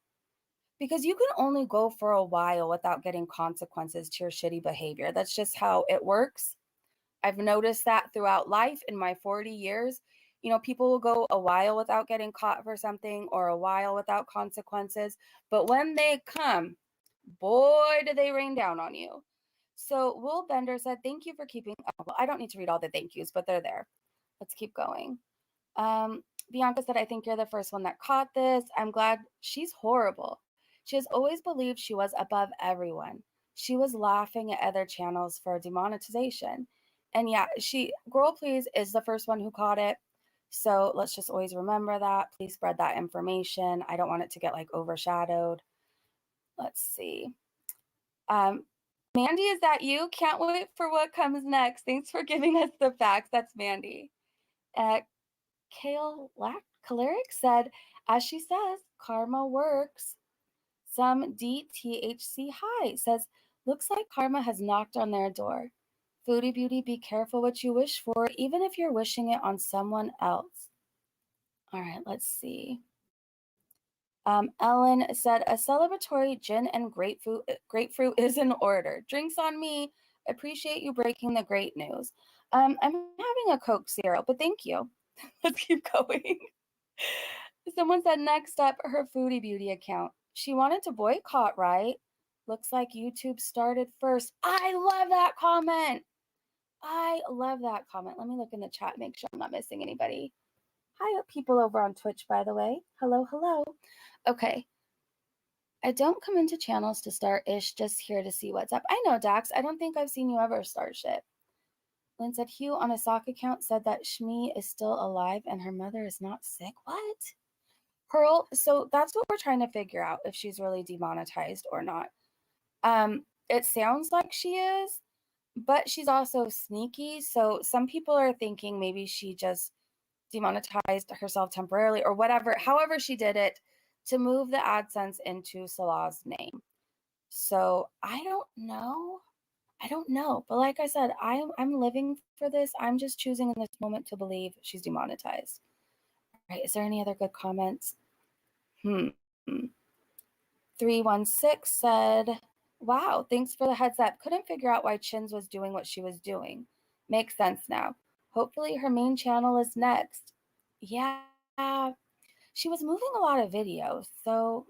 Because you can only go for a while without getting consequences to your shitty behavior. That's just how it works. I've noticed that throughout life in my 40 years. You know, people will go a while without getting caught for something or a while without consequences. But when they come, boy, do they rain down on you. So Will Bender said, thank you for keeping, well, I don't need to read all the thank yous, but they're there. Let's keep going. Bianca said, I think you're the first one that caught this. I'm glad. She's horrible. She has always believed she was above everyone. She was laughing at other channels for demonetization. And yeah, Girl Please is the first one who caught it. So let's just always remember that. Please spread that information. I don't want it to get like overshadowed. Let's see. Mandy, is that you? Can't wait for what comes next. Thanks for giving us the facts. That's Mandy. Kale Caleric said, as she says, karma works. Some DTHC High says, looks like karma has knocked on their door. Foodie Beauty, be careful what you wish for, even if you're wishing it on someone else. All right, let's see. Ellen said, a celebratory gin and grapefruit is in order. Drinks on me. Appreciate you breaking the great news. I'm having a Coke Zero, but thank you. Let's keep going. Someone said, next up, her Foodie Beauty account. She wanted to boycott, right? Looks like YouTube started first. I love that comment. I love that comment. Let me look in the chat, make sure I'm not missing anybody. Hi, people over on Twitch, by the way. Hello, hello. Okay. I don't come into channels to start ish, just here to see what's up. I know, Dax. I don't think I've seen you ever start shit. Lynn said, Hugh on a sock account said that Shmi is still alive and her mother is not sick. What? Pearl, so that's what we're trying to figure out, if she's really demonetized or not. It sounds like she is, but she's also sneaky. So some people are thinking maybe she just demonetized herself temporarily or whatever, however she did it, to move the AdSense into Salah's name. So I don't know. But like I said, I'm living for this. I'm just choosing in this moment to believe she's demonetized. All right, is there any other good comments? 316 said, wow, thanks for the heads up. Couldn't figure out why Chins was doing what she was doing. Makes sense now. Hopefully her main channel is next. Yeah, she was moving a lot of videos. So,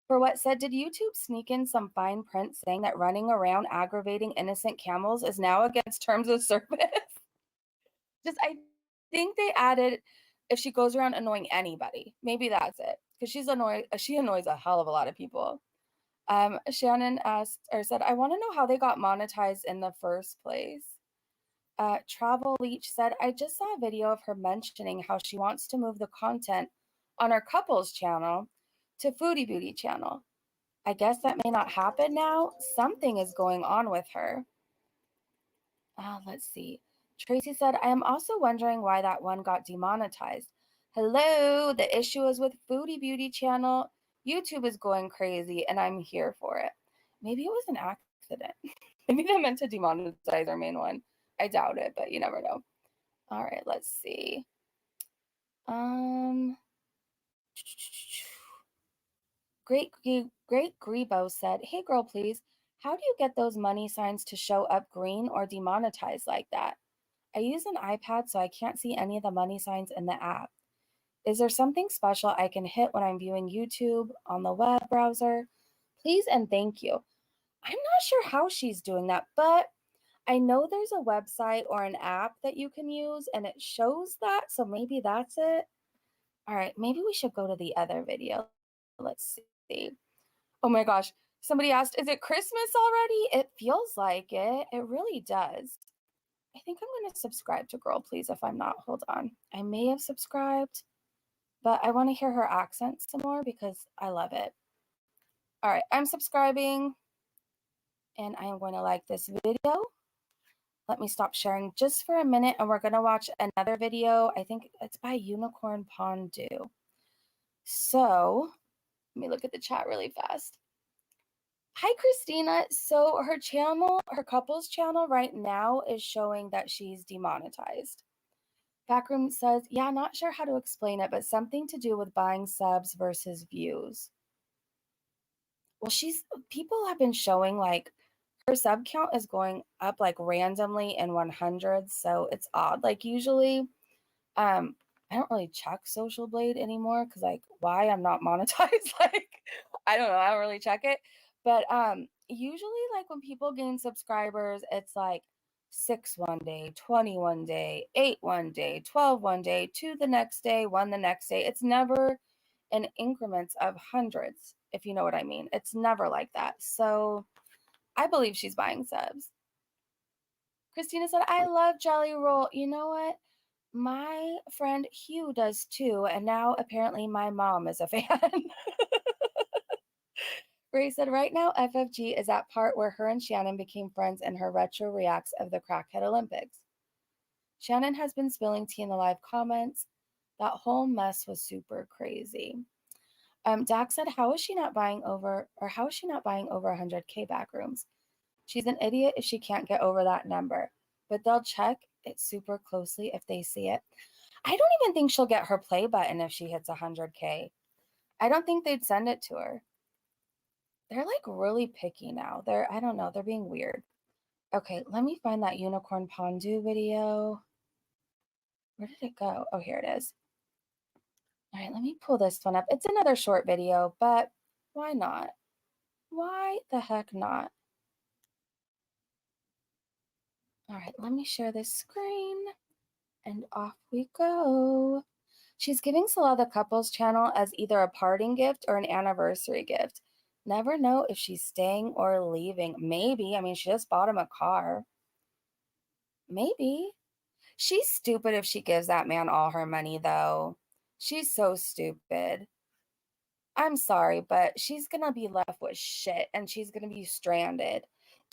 For what said, did YouTube sneak in some fine print saying that running around aggravating innocent camels is now against terms of service? I think they added if she goes around annoying anybody. Maybe that's it. Because she annoys a hell of a lot of people. Shannon asked or said, I want to know how they got monetized in the first place. Travel Leech said, I just saw a video of her mentioning how she wants to move the content on her couples channel to Foodie Beauty channel. I guess that may not happen now. Something is going on with her. Let's see. Tracy said, I am also wondering why that one got demonetized. Hello, the issue is with Foodie Beauty channel. YouTube is going crazy and I'm here for it. Maybe it was an accident. Maybe they meant to demonetize our main one. I doubt it, but you never know. All right, let's see. Great Grebo said, hey girl, please. How do you get those money signs to show up green or demonetized like that? I use an iPad, so I can't see any of the money signs in the app. Is there something special I can hit when I'm viewing YouTube on the web browser? Please and thank you. I'm not sure how she's doing that, but I know there's a website or an app that you can use and it shows that, so maybe that's it. All right, maybe we should go to the other video. Let's see. Oh my gosh, somebody asked, is it Christmas already? It feels like it. It really does. I think I'm going to subscribe to Girl Please if I'm not. Hold on. I may have subscribed, but I want to hear her accent some more because I love it. All right, I'm subscribing and I am going to like this video. Let me stop sharing just for a minute and we're going to watch another video. I think it's by Unicorn Pondu. So let me look at the chat really fast. Hi, Christina. So her channel, her couples channel right now is showing that she's demonetized. Backroom says, yeah, not sure how to explain it, but something to do with buying subs versus views. Well, people have been showing like her sub count is going up like randomly in 100s, so it's odd. Like usually, I don't really check Social Blade anymore because like why I'm not monetized. Like I don't know, I don't really check it. But usually like when people gain subscribers, it's like 6 one day, 20 one day, 8 one day, 12 one day, 2 the next day, 1 the next day. It's never in increments of hundreds, if you know what I mean. It's never like that. So I believe she's buying subs. Christina said, I love Jelly Roll. You know what? My friend Hugh does too. And now apparently my mom is a fan. Ray said, right now FFG is that part where her and Shannon became friends in her retro reacts of the Crackhead Olympics. Shannon has been spilling tea in the live comments. That whole mess was super crazy. Dak said, how is she not buying over 100K backrooms? She's an idiot if she can't get over that number, but they'll check it super closely if they see it. I don't even think she'll get her play button if she hits 100K. I don't think they'd send it to her. They're like really picky now. I don't know, they're being weird. Okay, let me find that Unicorn Pondu video. Where did it go? Oh, here it is. All right, let me pull this one up. It's another short video, but why not? Why the heck not? All right, let me share this screen and off we go. She's giving Salah the couples channel as either a parting gift or an anniversary gift. Never know if she's staying or leaving. Maybe. I mean, she just bought him a car. Maybe. She's stupid if she gives that man all her money, though. She's so stupid. I'm sorry, but she's going to be left with shit and she's going to be stranded.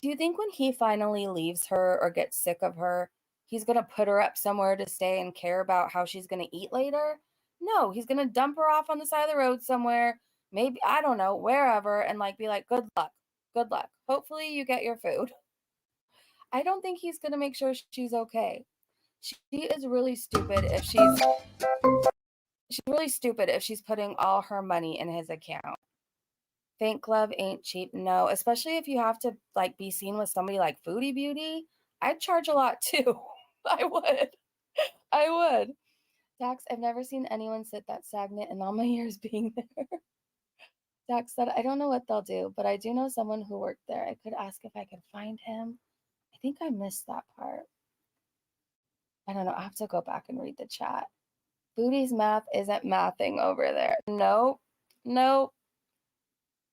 Do you think when he finally leaves her or gets sick of her, he's going to put her up somewhere to stay and care about how she's going to eat later? No, he's going to dump her off on the side of the road somewhere, maybe, I don't know, wherever, and like be like, good luck. Good luck. Hopefully you get your food. I don't think he's going to make sure she's okay. She is really stupid if she's putting all her money in his account. Fake love ain't cheap. No, especially if you have to like be seen with somebody like Foodie Beauty. I'd charge a lot too. I would. Dax, I've never seen anyone sit that stagnant in all my years being there. Dax said, I don't know what they'll do, but I do know someone who worked there. I could ask if I could find him. I think I missed that part. I don't know. I have to go back and read the chat. Foodie's math isn't mathing over there. Nope.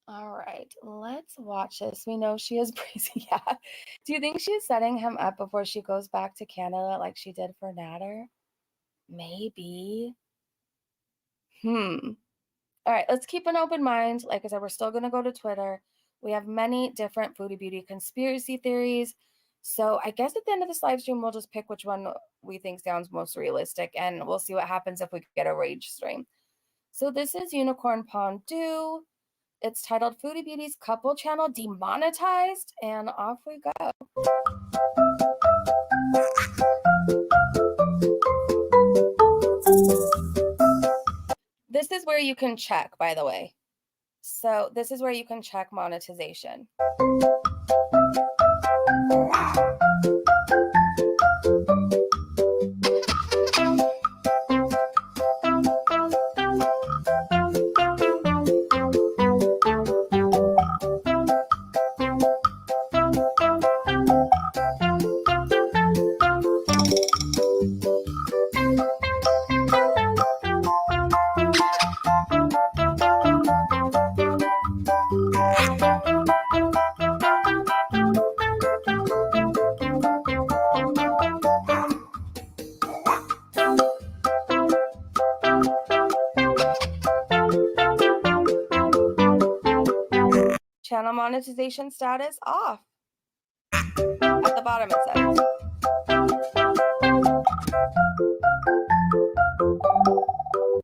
All right, let's watch this. We know she is crazy. Yeah. Do you think she's setting him up before she goes back to Canada like she did for Natter? Maybe. All right, let's keep an open mind. Like I said, we're still going to go to Twitter. We have many different Foodie Beauty conspiracy theories. So I guess at the end of this live stream, we'll just pick which one we think sounds most realistic, and we'll see what happens if we get a rage stream. So this is Unicorn Pondu. It's titled Foodie Beauty's Couple Channel Demonetized, and off we go. This is where you can check, by the way. So this is where you can check monetization. Channel monetization status off. At the bottom it says.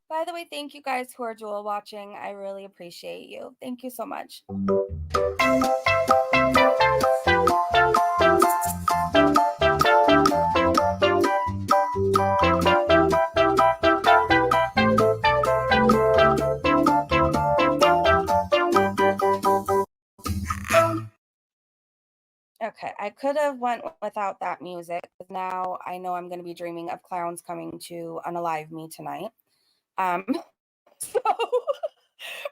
By the way, thank you guys who are dual watching. I really appreciate you. Thank you so much. Okay, I could have went without that music, because now I know I'm going to be dreaming of clowns coming to unalive me tonight. So,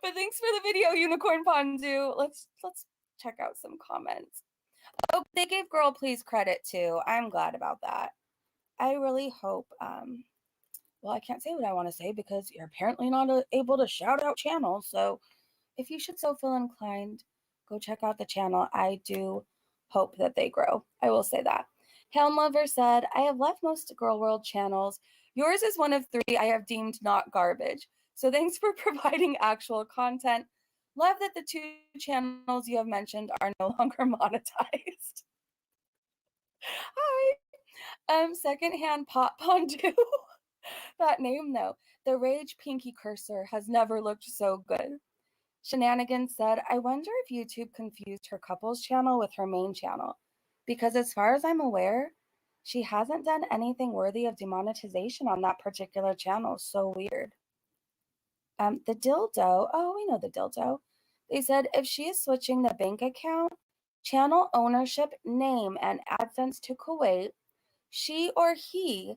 but thanks for the video, Unicorn Pondu. Let's check out some comments. Oh, they gave Girl Please credit too. I'm glad about that. I really hope, well, I can't say what I want to say because you're apparently not able to shout out channels. So if you should so feel inclined, go check out the channel. I do hope that they grow. I will say that. Helm Lover said, I have left most Girl World channels. Yours is one of 3 I have deemed not garbage. So thanks for providing actual content. Love that the 2 channels you have mentioned are no longer monetized. Hi. Secondhand Pot Pondu. That name though. The Rage Pinky Cursor has never looked so good. Shenanigans said, I wonder if YouTube confused her couples channel with her main channel, because as far as I'm aware, she hasn't done anything worthy of demonetization on that particular channel. So weird. The dildo, oh, we know the dildo. They said if she is switching the bank account, channel ownership, name, and AdSense to Kuwait, she or he,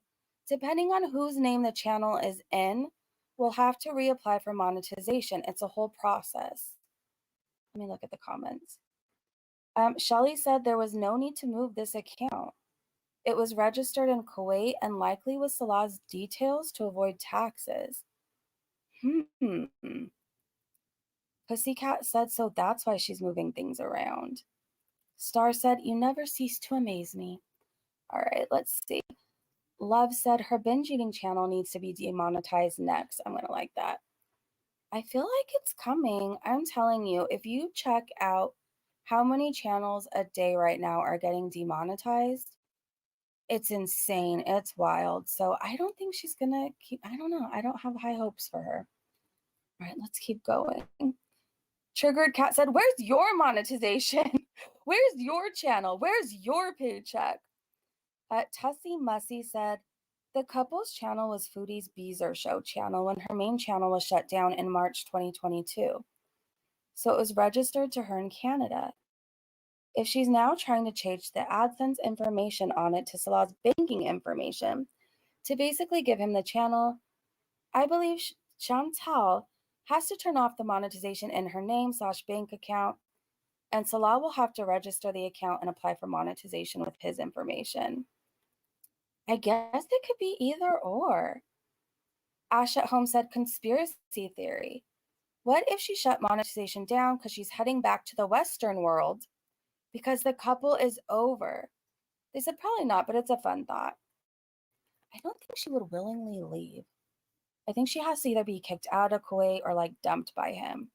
depending on whose name the channel is in, will have to reapply for monetization. It's a whole process. Let me look at the comments. Shelly said there was no need to move this account. It was registered in Kuwait and likely with Salah's details to avoid taxes. Pussycat said so that's why she's moving things around. Star said, you never cease to amaze me. All right, let's see. Love said her binge eating channel needs to be demonetized next. I'm going to like that. I feel like it's coming. I'm telling you, if you check out how many channels a day right now are getting demonetized, it's insane. It's wild. So I don't think she's going to keep, I don't know. I don't have high hopes for her. All right, let's keep going. Triggered Cat said, where's your monetization? Where's your channel? Where's your paycheck? Tussie Mussy said, the couple's channel was Foodie's Beezer Show channel when her main channel was shut down in March 2022. So it was registered to her in Canada. If she's now trying to change the AdSense information on it to Salah's banking information to basically give him the channel, I believe Chantal has to turn off the monetization in her name / bank account, and Salah will have to register the account and apply for monetization with his information. I guess it could be either or. Ash at Home said conspiracy theory. What if she shut monetization down because she's heading back to the Western world because the couple is over? They said probably not, but it's a fun thought. I don't think she would willingly leave. I think she has to either be kicked out of Kuwait or like dumped by him.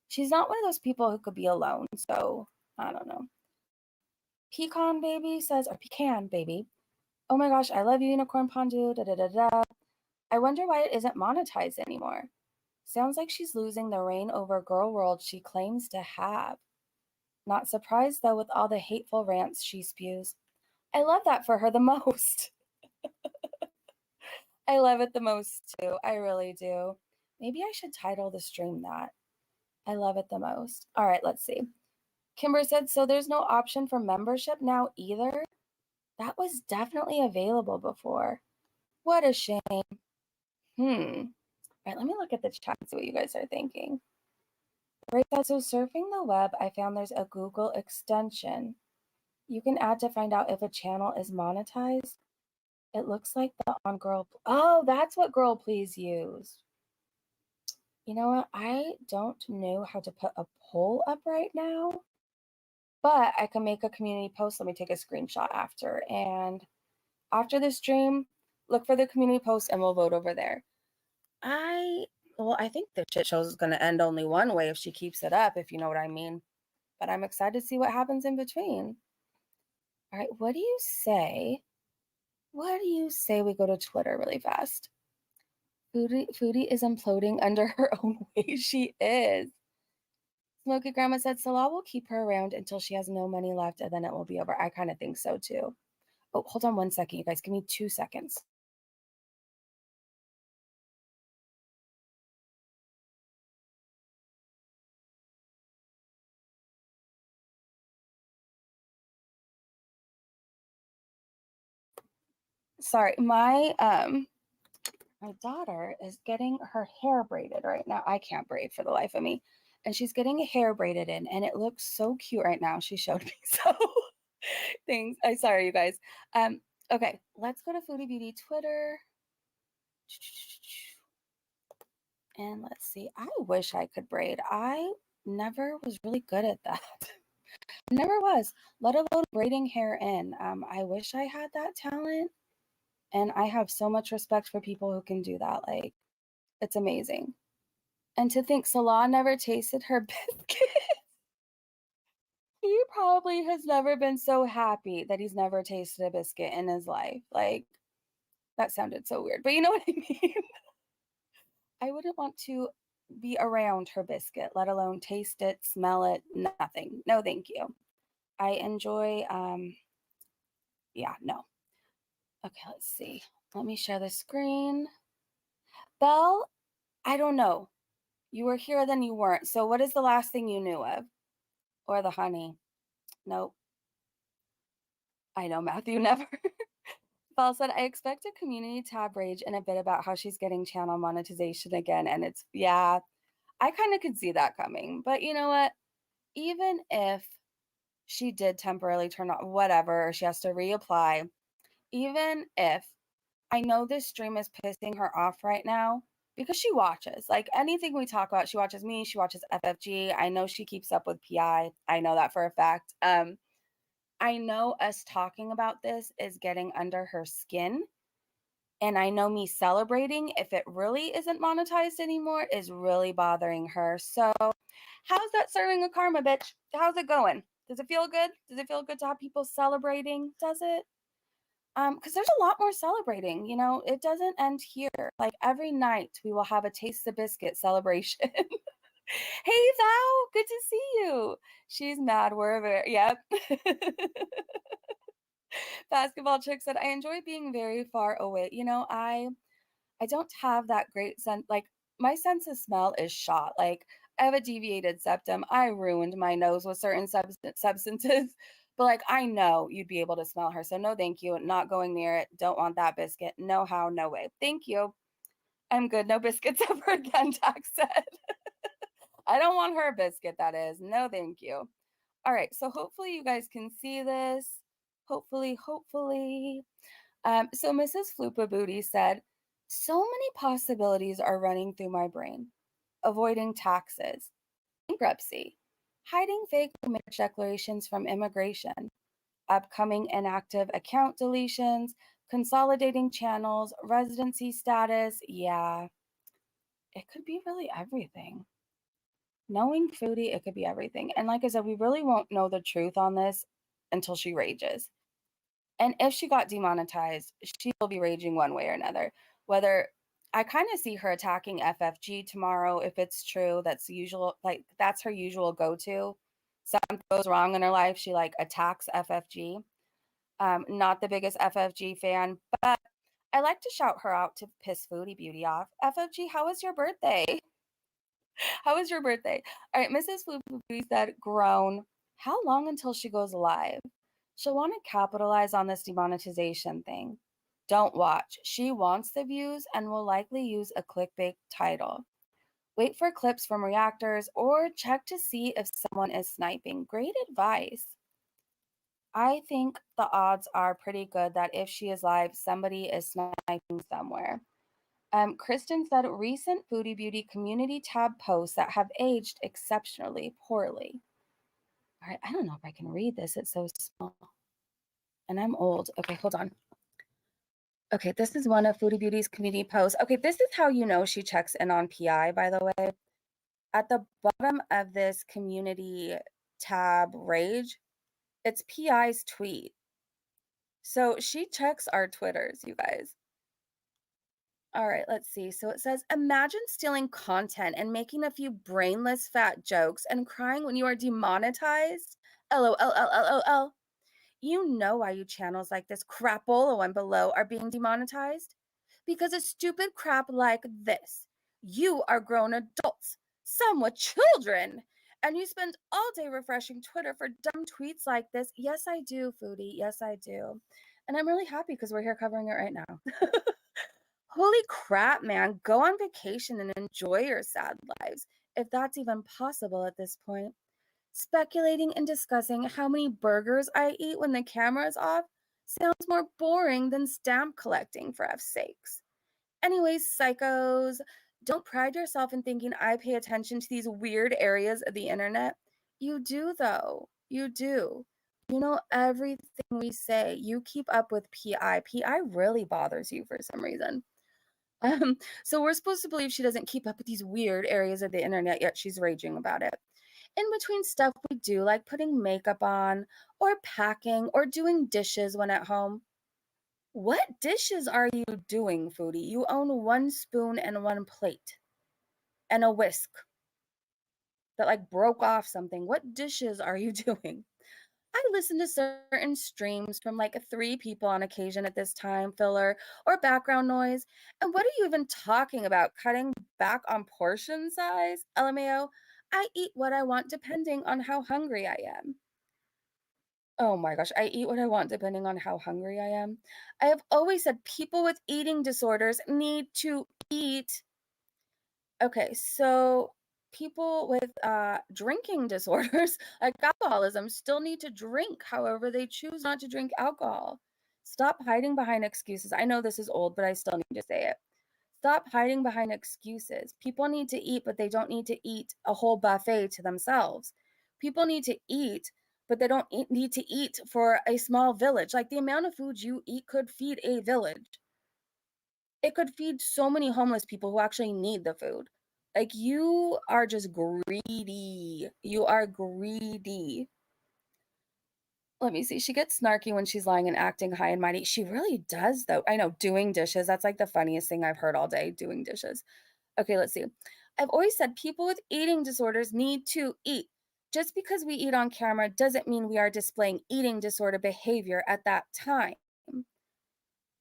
She's not one of those people who could be alone, so I don't know. Pecan Baby says, or Pecan Baby, oh my gosh, I love you, Unicorn Pondu, da da da da. I wonder why it isn't monetized anymore. Sounds like she's losing the reign over Girl World she claims to have. Not surprised, though, with all the hateful rants she spews. I love that for her the most. I love it the most, too. I really do. Maybe I should title the stream that. I love it the most. All right, let's see. Kimber said, so there's no option for membership now either? That was definitely available before. What a shame. All right, let me look at the chat and see what you guys are thinking. Right, so surfing the web, I found there's a Google extension you can add to find out if a channel is monetized. It looks like the on girl. Oh, that's what Girl Please used. You know what? I don't know how to put a poll up right now, but I can make a community post. Let me take a screenshot after. And after the stream, look for the community post and we'll vote over there. Well, I think the shit show is going to end only one way if she keeps it up, if you know what I mean. But I'm excited to see what happens in between. All right, what do you say? What do you say we go to Twitter really fast? Foodie is imploding under her own weight. She is. Smoky Grandma said Salah will keep her around until she has no money left and then it will be over. I kind of think so too. Oh, hold on 1 second, you guys. Give me 2 seconds. Sorry, my daughter is getting her hair braided right now. I can't braid for the life of me. And she's getting a hair braided in and it looks so cute right now. She showed me. So thanks. I'm sorry, you guys. Okay, let's go to Foodie Beauty Twitter. And let's see. I wish I could braid. I never was really good at that. Never was, let alone braiding hair in. I wish I had that talent. And I have so much respect for people who can do that. Like, it's amazing. And to think Salah never tasted her biscuit. He probably has never been so happy that he's never tasted a biscuit in his life. Like, that sounded so weird, but you know what I mean? I wouldn't want to be around her biscuit, let alone taste it, smell it, nothing. No, thank you. I enjoy, yeah, no. Okay, let's see. Let me share the screen. Belle, I don't know. You were here, then you weren't. So what is the last thing you knew of? Or the honey? Nope. I know, Matthew, never. Belle said, I expect a community tab rage in a bit about how she's getting channel monetization again. And it's, yeah, I kind of could see that coming. But you know what? Even if she did temporarily turn on whatever, or she has to reapply, even if I know this stream is pissing her off right now because she watches. Like anything we talk about, she watches me, she watches FFG. I know she keeps up with PI. I know that for a fact. I know us talking about this is getting under her skin. And I know me celebrating, if it really isn't monetized anymore, is really bothering her. So how's that serving a karma, bitch? How's it going? Does it feel good? Does it feel good to have people celebrating? Does it? Because there's a lot more celebrating, you know, it doesn't end here. Like every night we will have a taste the biscuit celebration. Hey Val, good to see you. She's mad wherever. Yep. Basketball chick said, I enjoy being very far away. You know, I don't have that great sense. Like my sense of smell is shot. Like I have a deviated septum. I ruined my nose with certain substances. But like I know you'd be able to smell her. So no, thank you. Not going near it. Don't want that biscuit. No how, no way. Thank you. I'm good. No biscuits ever again, Jack said. I don't want her biscuit, that is. No, thank you. All right. So hopefully you guys can see this. Hopefully. So Mrs. Flupa Booty said, so many possibilities are running through my brain. Avoiding taxes, bankruptcy, hiding fake marriage declarations from immigration, upcoming inactive account deletions, consolidating channels, residency status. Yeah, it could be really everything. Knowing Foodie, it could be everything. And like I said, we really won't know the truth on this until she rages. And if she got demonetized, she will be raging one way or another. Whether I kind of see her attacking FFG tomorrow if it's true. That's usual, like that's her usual go-to. Something goes wrong in her life, she like attacks FFG. Not the biggest FFG fan, but I like to shout her out to piss Foodie Beauty off. FFG, how was your birthday? How was your birthday? All right, Mrs. Foodie said grown. How long until she goes live? She'll want to capitalize on this demonetization thing. Don't watch. She wants the views and will likely use a clickbait title. Wait for clips from reactors or check to see if someone is sniping. Great advice. I think the odds are pretty good that if she is live, somebody is sniping somewhere. Kristen said recent Foodie Beauty community tab posts that have aged exceptionally poorly. All right, I don't know if I can read this. It's so small. And I'm old. Okay, hold on. Okay, this is one of Foodie Beauty's community posts. Okay, this is how you know she checks in on PI, by the way. At the bottom of this community tab rage, it's PI's tweet. So she checks our Twitters, you guys. All right, let's see. So it says, imagine stealing content and making a few brainless fat jokes and crying when you are demonetized. LOL. You know why you channels like this crapola and below are being demonetized? Because of stupid crap like this. You are grown adults, some with children, and you spend all day refreshing Twitter for dumb tweets like this. Yes, I do, Foodie. Yes, I do. And I'm really happy because we're here covering it right now. Holy crap, man. Go on vacation and enjoy your sad lives, if that's even possible at this point. Speculating and discussing how many burgers I eat when the camera is off sounds more boring than stamp collecting, for F's sakes. Anyways, psychos, don't pride yourself in thinking I pay attention to these weird areas of the internet. You do, though. You do. You know everything we say. You keep up with PI. PI really bothers you for some reason. So we're supposed to believe she doesn't keep up with these weird areas of the internet, yet she's raging about it. In between stuff we do, like putting makeup on, or packing, or doing dishes when at home. What dishes are you doing, Foodie? You own one spoon and one plate, and a whisk that like broke off something. What dishes are you doing? I listen to certain streams from like 3 people on occasion at this time filler or background noise. And what are you even talking about? Cutting back on portion size? LMAO, I eat what I want depending on how hungry I am. Oh my gosh, I eat what I want depending on how hungry I am. I have always said people with eating disorders need to eat. Okay, so people with drinking disorders like alcoholism still need to drink. However, they choose not to drink alcohol. Stop hiding behind excuses. I know this is old, but I still need to say it. Stop hiding behind excuses. People need to eat, but they don't need to eat a whole buffet to themselves. People need to eat, but they don't need to eat for a small village. Like the amount of food you eat could feed a village. It could feed so many homeless people who actually need the food. Like you are just greedy. You are greedy. Let me see. She gets snarky when she's lying and acting high and mighty. She really does, though. I know, doing dishes. That's like the funniest thing I've heard all day, doing dishes. Okay, let's see. I've always said people with eating disorders need to eat. Just because we eat on camera doesn't mean we are displaying eating disorder behavior at that time.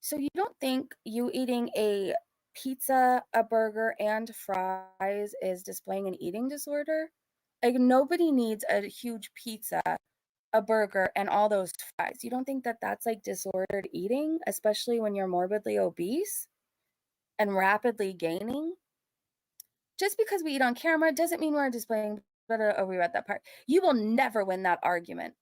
So you don't think you eating a pizza, a burger, and fries is displaying an eating disorder? Like nobody needs a huge pizza, a burger, and all those fries. You don't think that that's like disordered eating, especially when you're morbidly obese and rapidly gaining? Just because we eat on camera doesn't mean we're displaying. Oh, we read that part. You will never win that argument.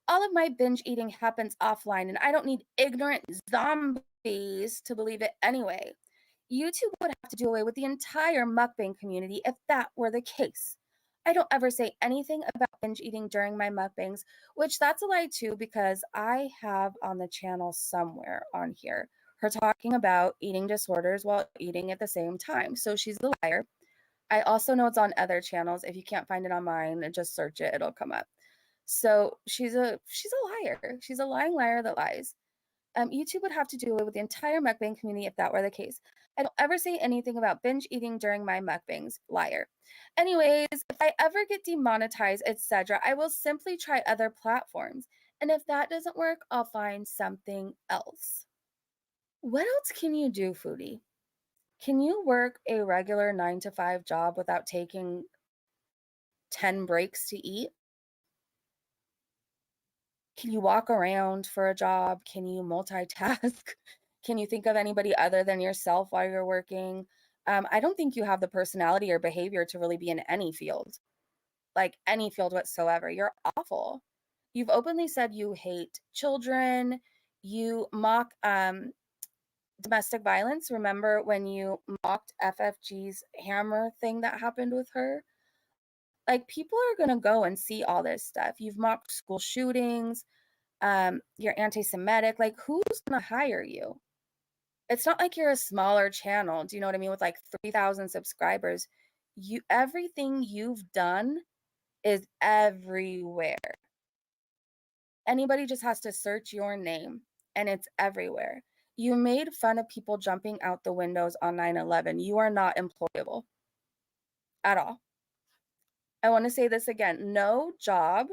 All of my binge eating happens offline, and I don't need ignorant zombies to believe it anyway. YouTube would have to do away with the entire mukbang community if that were the case. I don't ever say anything about binge eating during my mukbangs, which that's a lie too, because I have on the channel somewhere on here her talking about eating disorders while eating at the same time. So she's a liar. I also know it's on other channels. If you can't find it on mine, just search it, it'll come up. So she's a liar. She's a lying liar that lies. YouTube would have to do away with the entire mukbang community if that were the case. I don't ever say anything about binge eating during my mukbangs. Liar. Anyways, if I ever get demonetized, etc., I will simply try other platforms. And if that doesn't work, I'll find something else. What else can you do, Foodie? Can you work a regular 9-to-5 job without taking 10 breaks to eat? Can you walk around for a job? Can you multitask? Can you think of anybody other than yourself while you're working? I don't think you have the personality or behavior to really be in any field, like any field whatsoever. You're awful. You've openly said you hate children. You mock domestic violence. Remember when you mocked FFG's hammer thing that happened with her? Like, people are going to go and see all this stuff. You've mocked school shootings. You're anti-Semitic. Like, who's going to hire you? It's not like you're a smaller channel. Do you know what I mean? With like 3,000 subscribers, everything you've done is everywhere. Anybody just has to search your name and it's everywhere. You made fun of people jumping out the windows on 9/11. You are not employable at all. I want to say this again. No job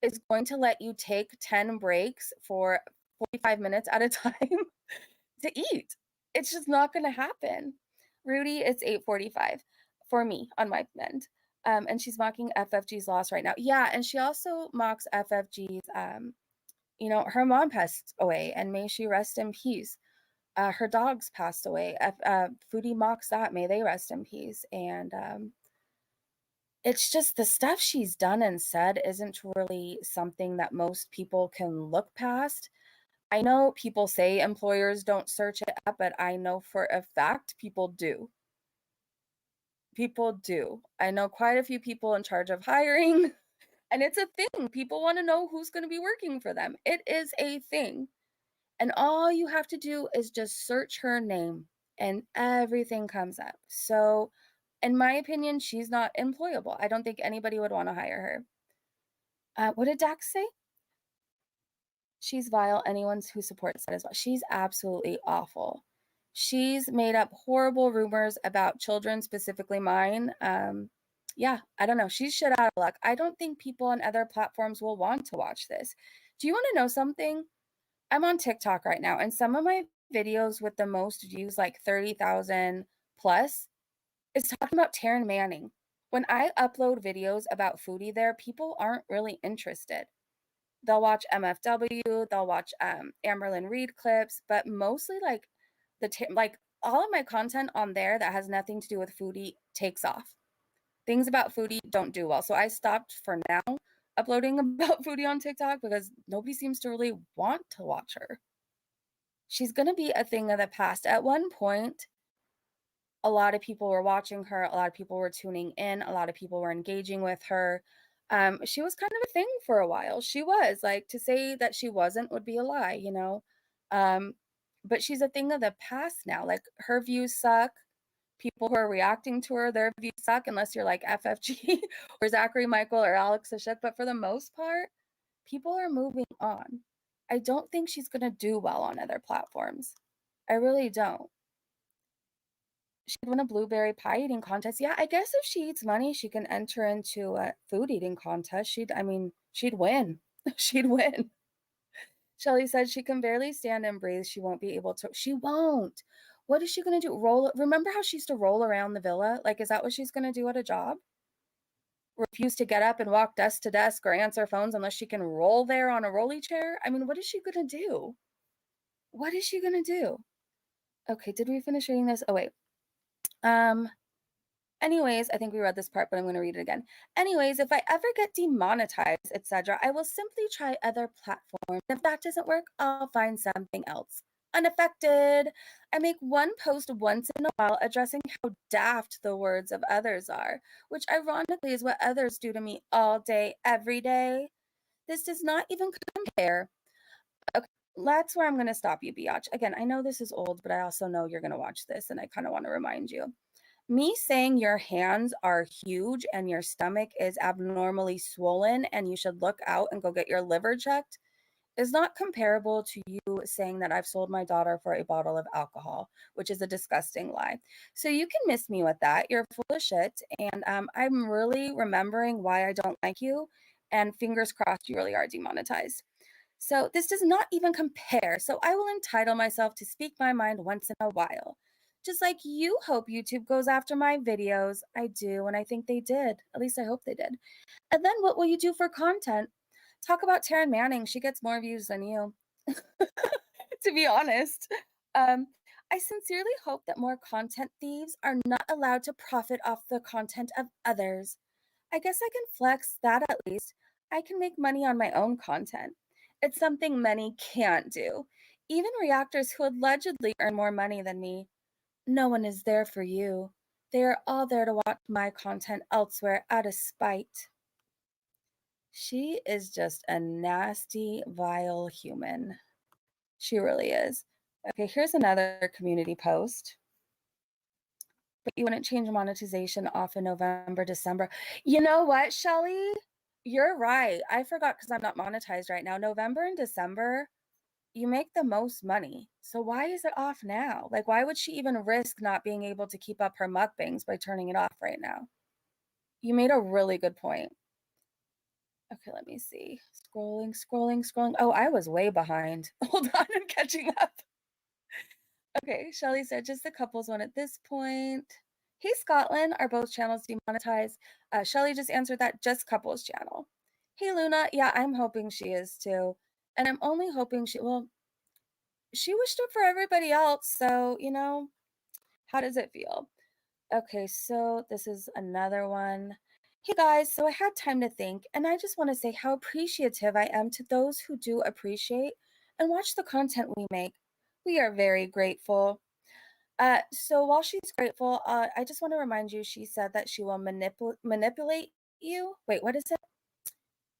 is going to let you take 10 breaks for 45 minutes at a time to eat. It's just not going to happen. Rudy, it's 8:45 for me on my end. And she's mocking FFG's loss right now. Yeah, and she also mocks FFG's, her mom passed away, and may she rest in peace. Her dogs passed away. Foodie mocks that. May they rest in peace. And it's just the stuff she's done and said isn't really something that most people can look past. I know people say employers don't search it up, but I know for a fact people do. People do. I know quite a few people in charge of hiring, and it's a thing. People want to know who's going to be working for them. It is a thing. And all you have to do is just search her name and everything comes up. So, in my opinion, she's not employable. I don't think anybody would want to hire her. What did Dax say? She's vile. Anyone who supports that as well. She's absolutely awful. She's made up horrible rumors about children, specifically mine. Yeah, I don't know. She's shit out of luck. I don't think people on other platforms will want to watch this. Do you want to know something? I'm on TikTok right now, and some of my videos with the most views, like 30,000 plus, is talking about Taryn Manning. When I upload videos about Foodie there, people aren't really interested. They'll watch MFW, they'll watch Amberlyn Reed clips, but mostly like all of my content on there that has nothing to do with Foodie takes off. Things about Foodie don't do well. So I stopped for now uploading about Foodie on TikTok because nobody seems to really want to watch her. She's going to be a thing of the past. At one point, a lot of people were watching her. A lot of people were tuning in. A lot of people were engaging with her. She was kind of a thing for a while. She was, like, to say that she wasn't would be a lie, you know? But she's a thing of the past now. Like, her views suck. People who are reacting to her, their views suck, unless you're like FFG or Zachary Michael or Alex Ashok. But for the most part, people are moving on. I don't think she's going to do well on other platforms. I really don't. She'd win a blueberry pie eating contest. Yeah, I guess if she eats money, she can enter into a food eating contest. She'd win. She'd win. Shelly said she can barely stand and breathe. She won't be able to. She won't. What is she going to do? Remember how she used to roll around the villa? Like, is that what she's going to do at a job? Refuse to get up and walk desk to desk or answer phones unless she can roll there on a rolly chair? I mean, what is she going to do? What is she going to do? Okay, did we finish reading this? Oh, wait. Anyways, I think we read this part, but I'm going to read it again. Anyways, if I ever get demonetized, etc., I will simply try other platforms. If that doesn't work, I'll find something else. Unaffected. I make one post once in a while addressing how daft the words of others are, which ironically is what others do to me all day, every day. This does not even compare. Okay, that's where I'm going to stop you, Biatch. Again, I know this is old, but I also know you're going to watch this, and I kind of want to remind you. Me saying your hands are huge and your stomach is abnormally swollen and you should look out and go get your liver checked is not comparable to you saying that I've sold my daughter for a bottle of alcohol, which is a disgusting lie. So you can miss me with that. You're full of shit. And I'm really remembering why I don't like you. And fingers crossed you really are demonetized. So this does not even compare. So I will entitle myself to speak my mind once in a while. Just like you hope YouTube goes after my videos. I do, and I think they did. At least I hope they did. And then what will you do for content? Talk about Taryn Manning. She gets more views than you, to be honest. I sincerely hope that more content thieves are not allowed to profit off the content of others. I guess I can flex that at least. I can make money on my own content. It's something many can't do. Even reactors who allegedly earn more money than me. No one is there for you. They are all there to watch my content elsewhere out of spite. She is just a nasty, vile human. She really is. Okay, here's another community post. But you wouldn't change monetization off in November, December. You know what, Shelly? You're right. I forgot because I'm not monetized right now. November and December, you make the most money. So why is it off now? Like, why would she even risk not being able to keep up her mukbangs by turning it off right now? You made a really good point. Okay, let me see. Scrolling. Oh, I was way behind. Hold on, I'm catching up. Okay, Shelly said just the couples one at this point. Hey, Scotland, are both channels demonetized? Shelly just answered that, just couples channel. Hey, Luna, yeah, I'm hoping she is too. And I'm only hoping she wished it for everybody else. So, how does it feel? Okay, so this is another one. Hey guys, so I had time to think, and I just want to say how appreciative I am to those who do appreciate and watch the content we make. We are very grateful. So while she's grateful, I just want to remind you, she said that she will manipulate you. Wait, what is it?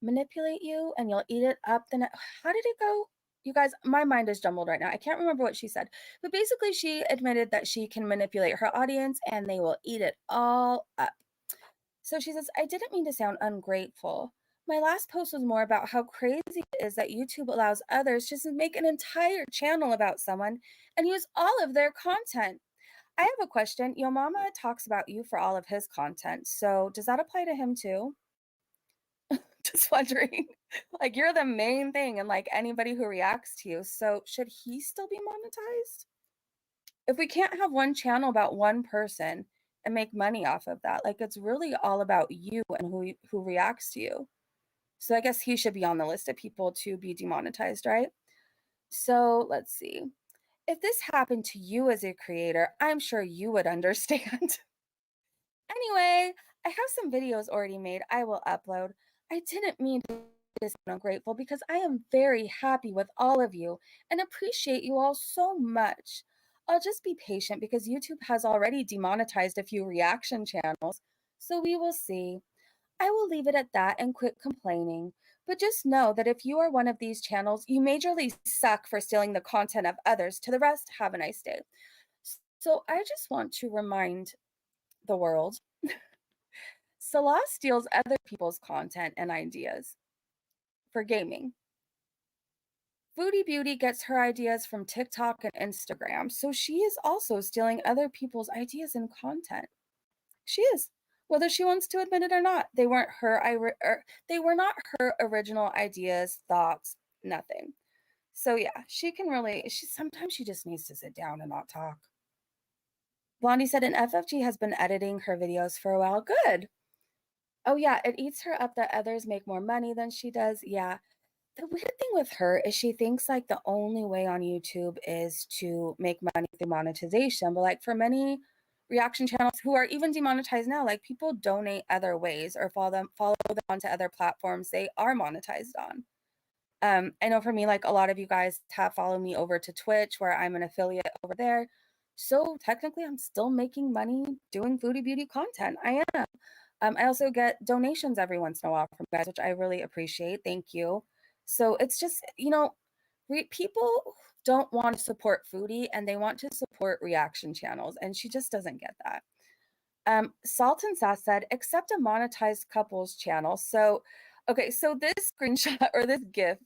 Manipulate you and you'll eat it up how did it go? You guys, my mind is jumbled right now. I can't remember what she said. But basically, she admitted that she can manipulate her audience and they will eat it all up. So she says, I didn't mean to sound ungrateful. My last post was more about how crazy it is that YouTube allows others just to make an entire channel about someone and use all of their content. I have a question. Your mama talks about you for all of his content. So does that apply to him too? Just wondering. Like, you're the main thing and like anybody who reacts to you. So should he still be monetized? If we can't have one channel about one person and make money off of that, like it's really all about you and who reacts to you. So I guess he should be on the list of people to be demonetized, right? So let's see. If this happened to you as a creator, I'm sure you would understand. Anyway, I have some videos already made I will upload. I didn't mean to be ungrateful because I am very happy with all of you and appreciate you all so much. I'll just be patient because YouTube has already demonetized a few reaction channels, so we will see. I will leave it at that and quit complaining. But just know that if you are one of these channels, you majorly suck for stealing the content of others. To the rest, have a nice day. So I just want to remind the world, Salah steals other people's content and ideas for gaming. Foodie Beauty gets her ideas from TikTok and Instagram, so she is also stealing other people's ideas and content. She is, whether she wants to admit it or not. They weren't they were not her original ideas, thoughts, nothing. So yeah, she can really. Sometimes she just needs to sit down and not talk. Blondie said an FFG has been editing her videos for a while. Good. Oh yeah, it eats her up that others make more money than she does. Yeah. The weird thing with her is she thinks like the only way on YouTube is to make money through monetization. But like for many reaction channels who are even demonetized now, like people donate other ways or follow them onto other platforms they are monetized on. I know for me, like a lot of you guys have followed me over to Twitch where I'm an affiliate over there. So technically I'm still making money doing foodie beauty content. I am. I also get donations every once in a while from you guys, which I really appreciate. Thank you. So it's just, people don't want to support foodie and they want to support reaction channels. And she just doesn't get that. Salt and Sass said, except a monetized couples channel. So, okay, so this screenshot or this GIF,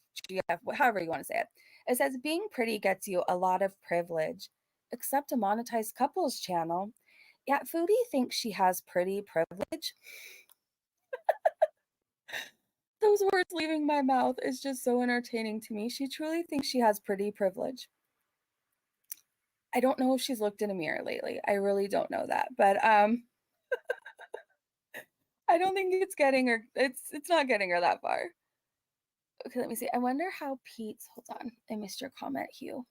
however you want to say it, it says being pretty gets you a lot of privilege, except a monetized couples channel. Yeah, Foodie thinks she has pretty privilege. Those words leaving my mouth is just so entertaining to me. She truly thinks she has pretty privilege. I don't know if she's looked in a mirror lately. I really don't know that. But I don't think it's getting her, it's not getting her that far. Okay, let me see. I wonder how Pete's, hold on. I missed your comment, Hugh.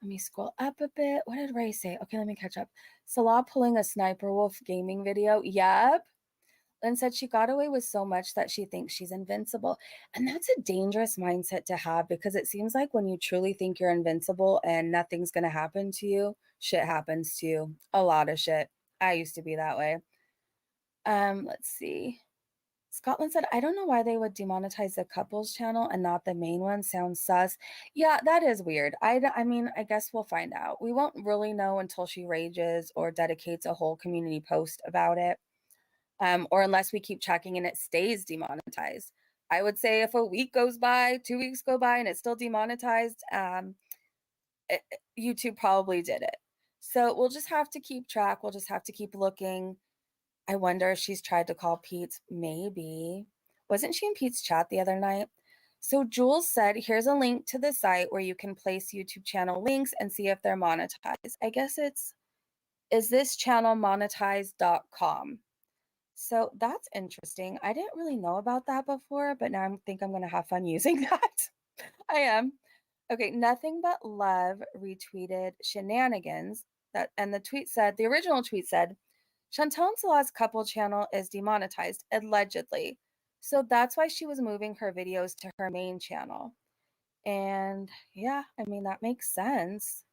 Let me scroll up a bit. What did Ray say? Okay, let me catch up. Salah pulling a Sniper Wolf gaming video. Yep. Lynn said she got away with so much that she thinks she's invincible. And that's a dangerous mindset to have, because it seems like when you truly think you're invincible and nothing's going to happen to you, shit happens to you. A lot of shit. I used to be that way. Let's see. Scotland said, I don't know why they would demonetize the couples channel and not the main one. Sounds sus. Yeah, that is weird. I mean, I guess we'll find out. We won't really know until she rages or dedicates a whole community post about it. Or unless we keep checking and it stays demonetized. I would say if a week goes by, 2 weeks go by, and it's still demonetized, YouTube probably did it. So we'll just have to keep track. We'll just have to keep looking. I wonder if she's tried to call Pete. Maybe. Wasn't she in Pete's chat the other night? So Jules said, here's a link to the site where you can place YouTube channel links and see if they're monetized. I guess it's, is this channel monetized.com? So that's interesting. I didn't really know about that before, but now I think I'm going to have fun using that. I am. Okay, Nothing But Love retweeted shenanigans. And the tweet said, the original tweet said, Chantel and Salah's couple channel is demonetized, allegedly. So that's why she was moving her videos to her main channel. And yeah, I mean, that makes sense.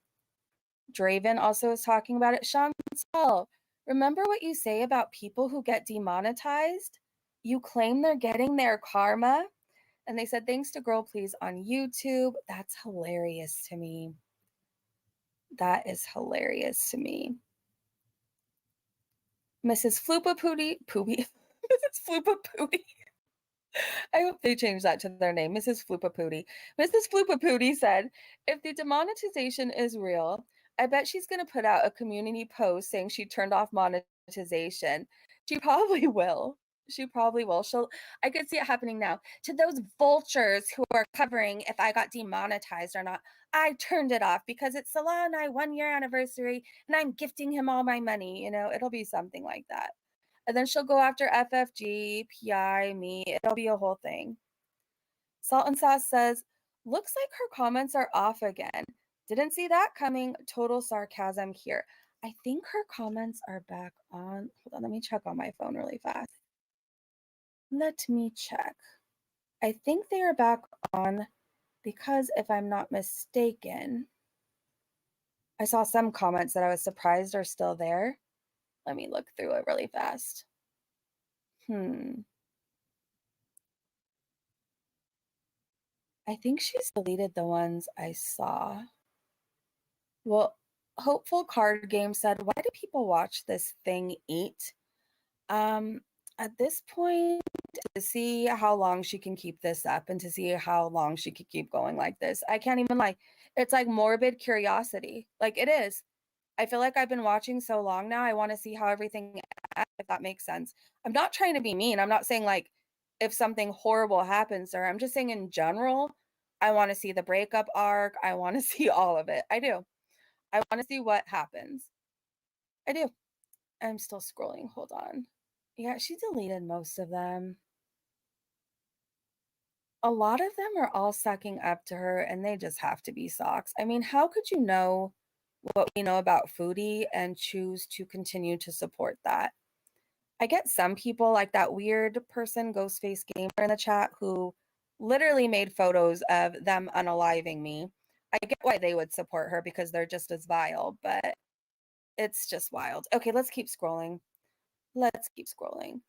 Draven also is talking about it. Chantel, remember what you say about people who get demonetized? You claim they're getting their karma. And they said, thanks to Girl Please on YouTube. That's hilarious to me. That is hilarious to me. Mrs. Floopa Pootie, Mrs. Floopa Pootie. I hope they change that to their name, Mrs. Floopa Pootie. Mrs. Floopa Pootie said, if the demonetization is real, I bet she's going to put out a community post saying she turned off monetization. She probably will. She probably will. I could see it happening now. To those vultures who are covering if I got demonetized or not, I turned it off because it's Salah and I 1 year anniversary and I'm gifting him all my money. You know, it'll be something like that. And then she'll go after FFG, PI, me. It'll be a whole thing. Salt and Sauce says, looks like her comments are off again. Didn't see that coming. Total sarcasm here. I think her comments are back on. Hold on, let me check on my phone really fast. Let me check. I think they are back on because if I'm not mistaken, I saw some comments that I was surprised are still there. Let me look through it really fast. I think she's deleted the ones I saw. Well, Hopeful Card Game said, why do people watch this thing eat? At this point, to see how long she can keep this up and to see how long she could keep going like this. I can't even lie. It's like morbid curiosity. Like it is. I feel like I've been watching so long now. I want to see how everything ends, if that makes sense. I'm not trying to be mean. I'm not saying like if something horrible happens to her. I'm just saying in general, I want to see the breakup arc. I want to see all of it. I do. I want to see what happens. I do. I'm still scrolling. Hold on. Yeah, she deleted most of them. A lot of them are all sucking up to her and they just have to be socks. I mean, how could you know what we know about Foodie and choose to continue to support that? I get some people like that weird person, Ghostface Gamer in the chat, who literally made photos of them unaliving me. I get why they would support her because they're just as vile, but it's just wild. Okay, let's keep scrolling. Let's keep scrolling.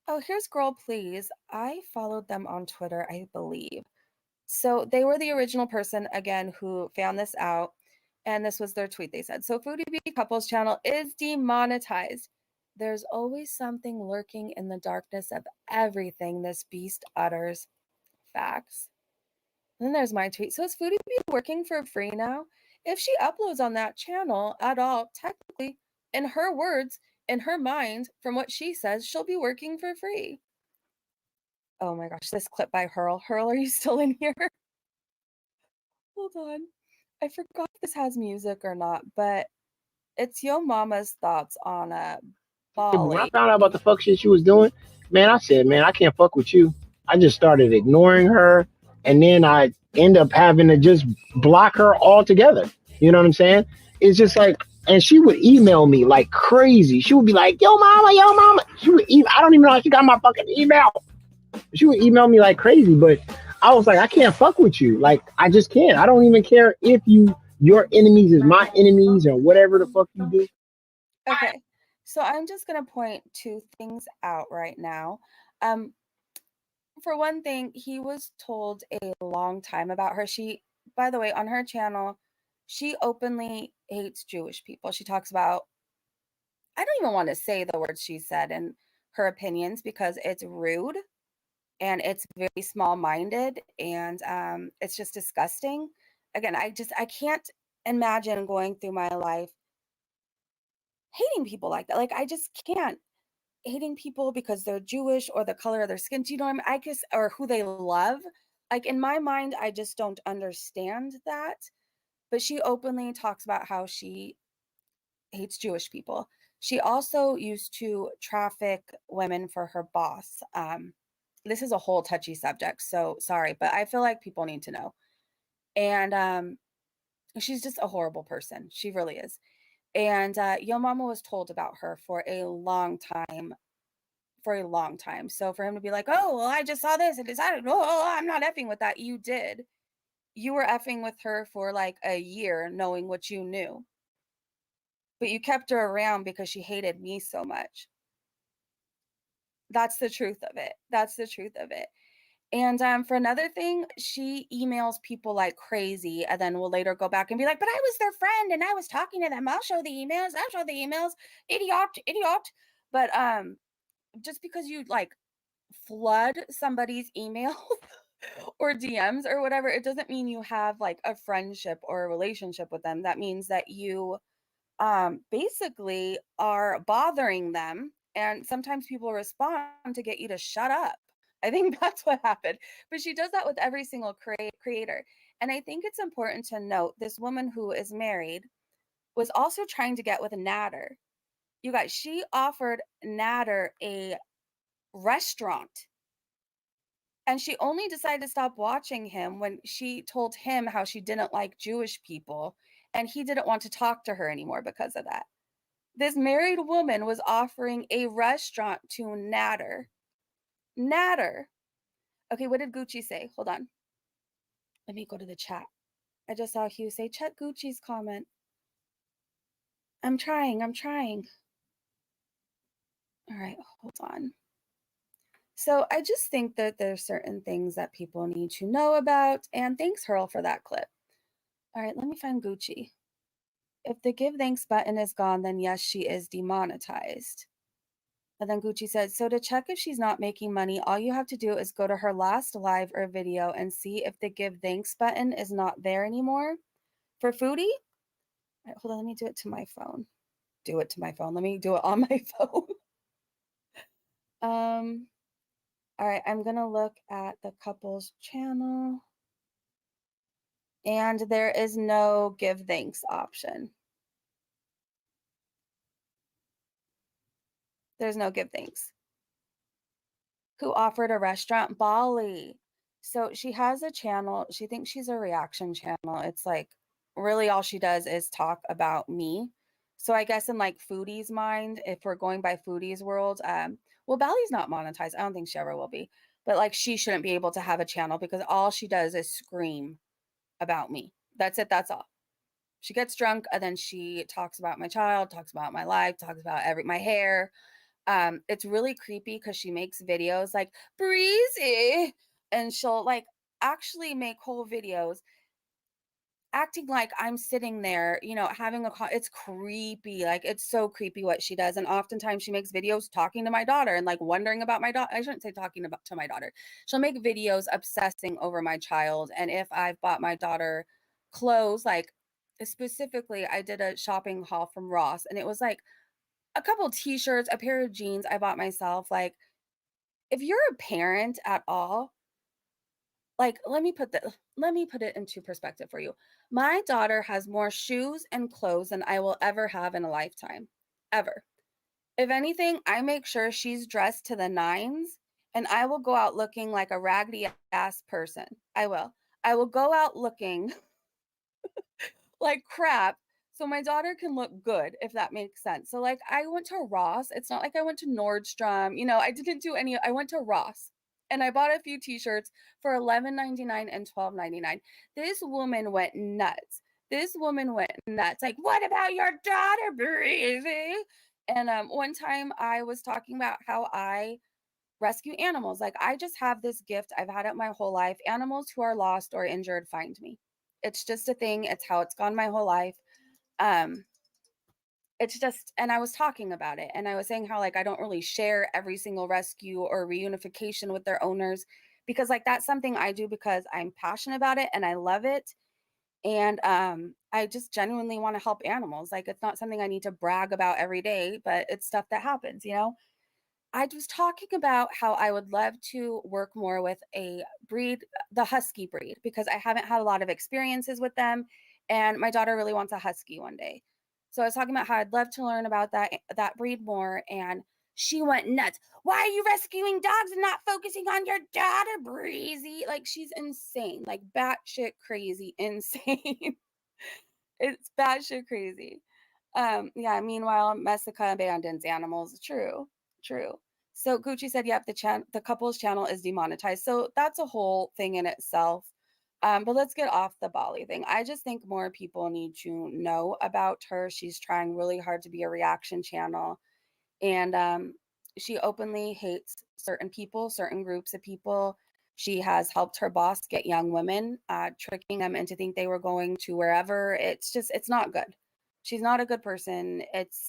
Oh, here's Girl Please. I followed them on Twitter, I believe. So they were the original person, again, who found this out. And this was their tweet. They said, so Foodie Beauty Couples channel is demonetized. There's always something lurking in the darkness of everything this beast utters. Facts. And then there's my tweet. So is Foodie Beauty working for free now? If she uploads on that channel at all, technically, in her words, in her mind, from what she says, she'll be working for free. Oh my gosh, this clip by Hurl. Hurl, are you still in here? Hold on. I forgot if this has music or not, but it's Yo Mama's thoughts on Bali. When I found out about the fuck shit she was doing, man, I said, man, I can't fuck with you. I just started ignoring her. and then I end up having to just block her altogether. You know what I'm saying? It's just like, and she would email me like crazy. She would be like, "Yo, mama, yo, mama." I don't even know how she got my fucking email. She would email me like crazy, but I was like, I can't fuck with you. Like, I just can't. I don't even care if your enemies is my enemies or whatever the fuck you do. Okay. So I'm just going to point two things out right now. For one thing, he was told a long time about her. By the way, on her channel, she openly hates Jewish people. She talks about, I don't even want to say the words she said in her opinions because it's rude and it's very small-minded and it's just disgusting. Again, I can't imagine going through my life hating people like that. Like, I just can't. Hating people because they're Jewish or the color of their skin. Do you know what I mean? I guess, or who they love. Like, in my mind, I just don't understand that. But she openly talks about how she hates Jewish people. She also used to traffic women for her boss. This is a whole touchy subject, so sorry, but I feel like people need to know. And she's just a horrible person. She really is. And Yo Mama was told about her for a long time. So for him to be like, "Oh, well, I just saw this and decided, oh, I'm not effing with that." You did. You were effing with her for like a year, knowing what you knew. But you kept her around because she hated me so much. That's the truth of it. That's the truth of it. And for another thing, she emails people like crazy and then will later go back and be like, "But I was their friend and I was talking to them. I'll show the emails. I'll show the emails. Idiot, idiot." But just because you like flood somebody's email or DMs or whatever, it doesn't mean you have like a friendship or a relationship with them. That means that you basically are bothering them. And sometimes people respond to get you to shut up. I think that's what happened. But she does that with every single creator. And I think it's important to note this woman who is married was also trying to get with Natter. You guys, she offered Natter a restaurant. And she only decided to stop watching him when she told him how she didn't like Jewish people and he didn't want to talk to her anymore because of that. This married woman was offering a restaurant to Natter. Natter. Okay, what did Gucci say? Hold on. Let me go to the chat. I just saw Hugh say, "Check Gucci's comment." I'm trying. All right, hold on. So I just think that there's certain things that people need to know about. And thanks, Hurl, for that clip. All right, let me find Gucci. If the give thanks button is gone, then yes, she is demonetized. And then Gucci said, "So to check if she's not making money, all you have to do is go to her last live or video and see if the give thanks button is not there anymore." For Foodie? All right, hold on, let me do it to my phone. Let me do it on my phone. All right, I'm gonna look at the couple's channel. And there is no give thanks option. There's no give thanks. Who offered a restaurant? Bali. So she has a channel. She thinks she's a reaction channel. It's like really all she does is talk about me. So I guess in like Foodie's mind, if we're going by Foodie's world, well, Bali's not monetized. I don't think she ever will be. But like she shouldn't be able to have a channel because all she does is scream about me. That's it. That's all. She gets drunk and then she talks about my child, talks about my life, talks about my hair. It's really creepy because she makes videos like breezy and she'll like actually make whole videos acting like I'm sitting there, having it's creepy. Like it's so creepy what she does. And oftentimes she makes videos talking to my daughter and like wondering about my daughter. I shouldn't say talking about to my daughter. She'll make videos obsessing over my child. And if I've bought my daughter clothes, like specifically, I did a shopping haul from Ross and it was like a couple t-shirts, a pair of jeans I bought myself. Like, if you're a parent at all, like let me put it into perspective for you. My daughter has more shoes and clothes than I will ever have in a lifetime. Ever. If anything, I make sure she's dressed to the nines and I will go out looking like a raggedy ass person. I will. I will go out looking like crap so my daughter can look good, if that makes sense. So like I went to Ross. It's not like I went to Nordstrom. I didn't do any. I went to Ross and I bought a few t-shirts for $11.99 and $12.99. This woman went nuts. This woman went nuts. Like, what about your daughter, Breezy? And one time I was talking about how I rescue animals. Like, I just have this gift. I've had it my whole life. Animals who are lost or injured find me. It's just a thing. It's how it's gone my whole life. Um, it's just, and I was talking about it and I was saying how like I don't really share every single rescue or reunification with their owners because like that's something I do because I'm passionate about it and I love it. And I just genuinely want to help animals. Like it's not something I need to brag about every day, but it's stuff that happens. I was talking about how I would love to work more with a breed, the husky breed, because I haven't had a lot of experiences with them. And my daughter really wants a husky one day. So I was talking about how I'd love to learn about that breed more. And she went nuts. Why are you rescuing dogs and not focusing on your daughter, Breezy? Like she's insane, like batshit crazy, insane. It's batshit crazy. Yeah, meanwhile, Messica abandons animals. True, true. So Gucci said, yep, the couple's channel is demonetized. So that's a whole thing in itself. But let's get off the Bali thing. I just think more people need to know about her. She's trying really hard to be a reaction channel. And she openly hates certain people, certain groups of people. She has helped her boss get young women, tricking them into think they were going to wherever. It's not good. She's not a good person.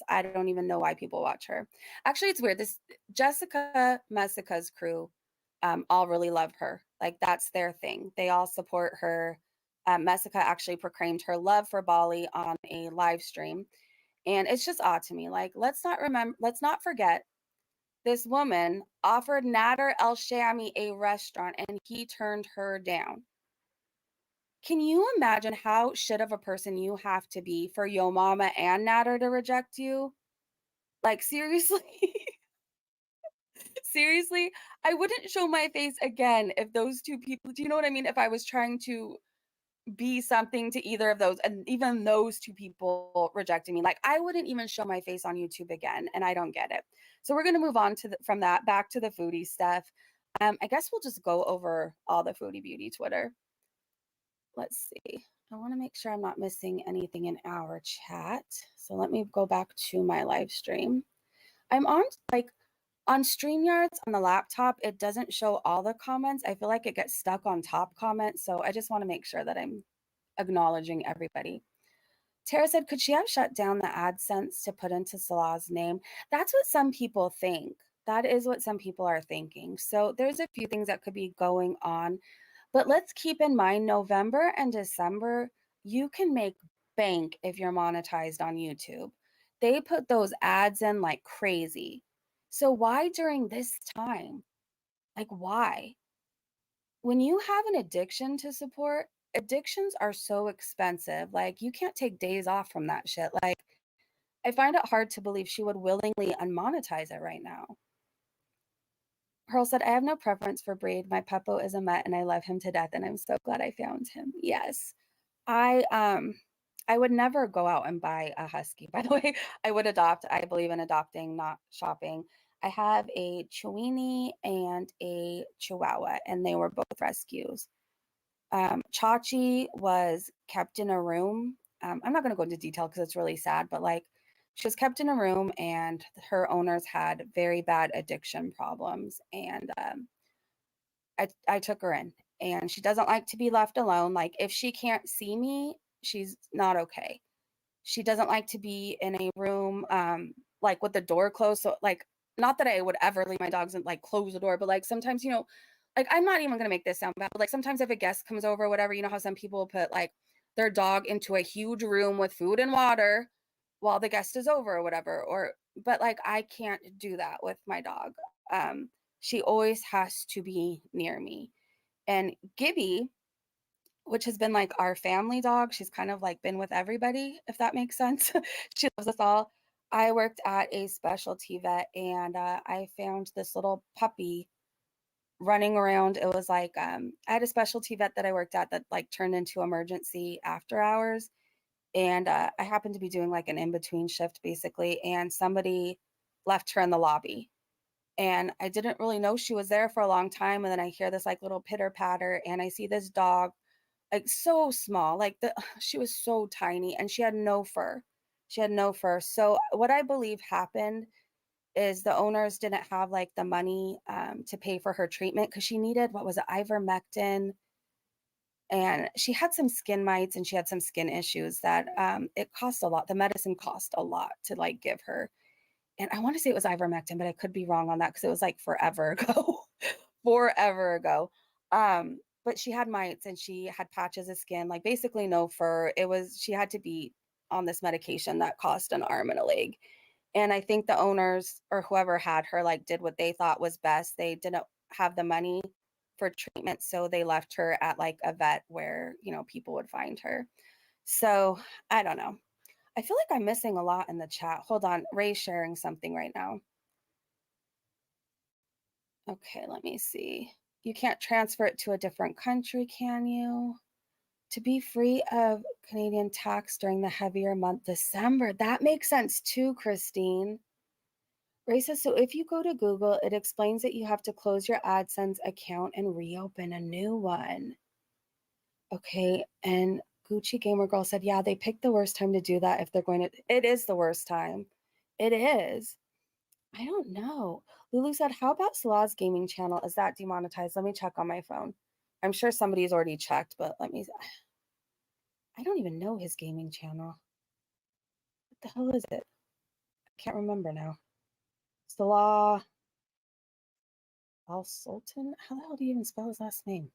I don't even know why people watch her. Actually, it's weird. This Jessica Messica's crew all really love her. Like that's their thing. They all support her. Messica actually proclaimed her love for Bali on a live stream. And it's just odd to me. Like, let's not forget this woman offered Nader El Shami a restaurant and he turned her down. Can you imagine how shit of a person you have to be for Yo Mama and Nader to reject you? Like, seriously? Seriously? I wouldn't show my face again if those two people, do you know what I mean? If I was trying to be something to either of those, and even those two people rejecting me, like I wouldn't even show my face on YouTube again, and I don't get it. So we're going to move on from that back to the foodie stuff. I guess we'll just go over all the foodie beauty Twitter. Let's see. I want to make sure I'm not missing anything in our chat. So let me go back to my live stream. I'm on StreamYards on the laptop, it doesn't show all the comments. I feel like it gets stuck on top comments. So I just want to make sure that I'm acknowledging everybody. Tara said, could she have shut down the AdSense to put into Salah's name? That's what some people think. That is what some people are thinking. So there's a few things that could be going on. But let's keep in mind, November and December, you can make bank if you're monetized on YouTube. They put those ads in like crazy. So why during this time? Like, why? When you have an addiction to support, addictions are so expensive. Like, you can't take days off from that shit. Like, I find it hard to believe she would willingly unmonetize it right now. Pearl said, I have no preference for breed. My Peppo is a Met and I love him to death and I'm so glad I found him. Yes. I would never go out and buy a husky. By the way, I would adopt. I believe in adopting, not shopping. I have a Chiweenie and a Chihuahua, and they were both rescues. Chachi was kept in a room. I'm not going to go into detail because it's really sad, but like she was kept in a room and her owners had very bad addiction problems. And I took her in and she doesn't like to be left alone. Like if she can't see me, she's not okay. She doesn't like to be in a room like with the door closed. So like, not that I would ever leave my dogs and like close the door, but like sometimes, like I'm not even gonna make this sound bad, but like sometimes if a guest comes over or whatever, you know how some people put like their dog into a huge room with food and water while the guest is over or whatever, but like I can't do that with my dog. She always has to be near me. And Gibby, which has been like our family dog. She's kind of like been with everybody, if that makes sense. She loves us all. I worked at a specialty vet and I found this little puppy running around. It was like I had a specialty vet that I worked at that like turned into emergency after hours, and I happened to be doing like an in-between shift basically, and somebody left her in the lobby, and I didn't really know she was there for a long time, and then I hear this like little pitter patter, and I see this dog like so small, like she was so tiny, and she had no fur. She had no fur. So what I believe happened is the owners didn't have like the money to pay for her treatment because she needed, what was it, ivermectin, and she had some skin mites and she had some skin issues that it cost a lot. The medicine cost a lot to like give her, and I want to say it was ivermectin, but I could be wrong on that because it was like forever ago. Forever ago. But she had mites and she had patches of skin, like basically no fur. It was, she had to be on this medication that cost an arm and a leg. And I think the owners or whoever had her like did what they thought was best. They didn't have the money for treatment, so they left her at like a vet where, you know, people would find her. So I don't know. I feel like I'm missing a lot in the chat. Hold on. Ray's sharing something right now. Okay, let me see. You can't transfer it to a different country, can you? To be free of Canadian tax during the heavier month, December. That makes sense too, Christine. Ray says, so if you go to Google, it explains that you have to close your AdSense account and reopen a new one. Okay, and Gucci Gamer Girl said, yeah, they picked the worst time to do that if they're going to. It is the worst time. It is. I don't know. Lulu said, how about Salah's gaming channel? Is that demonetized? Let me check on my phone. I'm sure somebody's already checked, but let me. I don't even know his gaming channel. What the hell is it? I can't remember now. Salah Al Sultan? How the hell do you even spell his last name?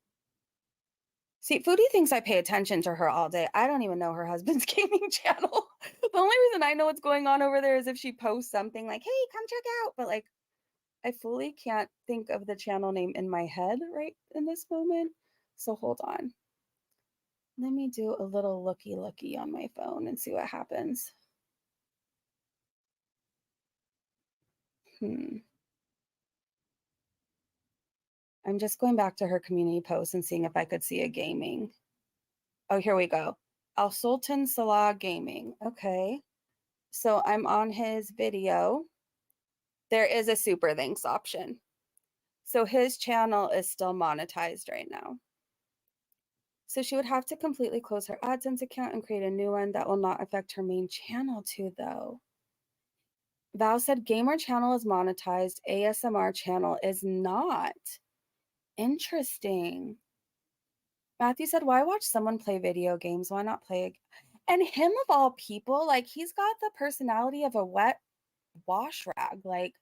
See, Foodie thinks I pay attention to her all day. I don't even know her husband's gaming channel. The only reason I know what's going on over there is if she posts something like, hey, come check out. But like, I fully can't think of the channel name in my head right in this moment. So hold on. Let me do a little looky on my phone and see what happens. I'm just going back to her community post and seeing if I could see a gaming. Oh, here we go. Al Sultan Salah Gaming. Okay. So I'm on his video. There is a super thanks option. So his channel is still monetized right now. So she would have to completely close her AdSense account and create a new one that will not affect her main channel too, though. Val said gamer channel is monetized, ASMR channel is not. Interesting. Matthew said, why watch someone play video games? Why not play? And him of all people, like he's got the personality of a wet wash rag. Like,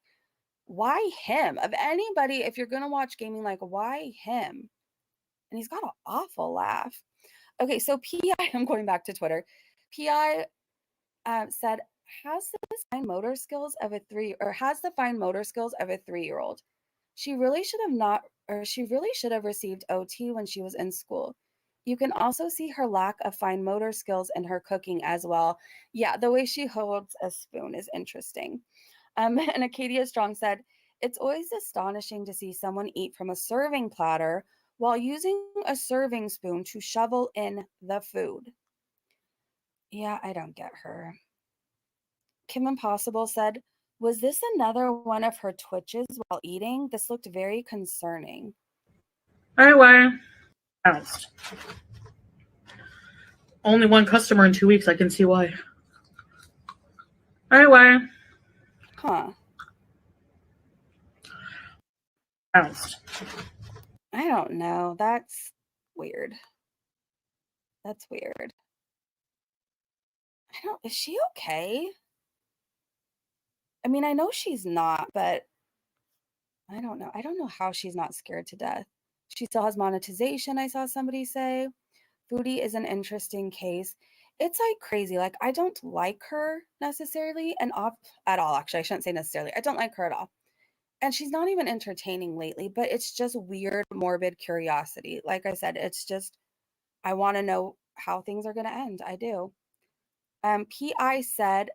why him? Of anybody, if you're going to watch gaming, like, why him? And he's got an awful laugh. Okay, so PI, I'm going back to Twitter. PI said, has the fine motor skills of a 3-year-old. She really should have received OT when she was in school. You can also see her lack of fine motor skills in her cooking as well. Yeah, the way she holds a spoon is interesting. And Acadia Strong said, it's always astonishing to see someone eat from a serving platter while using a serving spoon to shovel in the food. Yeah, I don't get her. Kim Impossible said, was this another one of her twitches while eating? This looked very concerning. Anyway, bounced. Only one customer in 2 weeks. I can see why. Anyway. Huh. Bounced. I don't know. That's weird. That's weird. Is she okay? I mean, I know she's not, but I don't know. I don't know how she's not scared to death. She still has monetization, I saw somebody say. Foodie is an interesting case. It's like crazy. Like, I don't like her necessarily at all. Actually, I shouldn't say necessarily. I don't like her at all. And she's not even entertaining lately, but it's just weird, morbid curiosity. Like I said, it's just, I want to know how things are going to end. I do. PI said,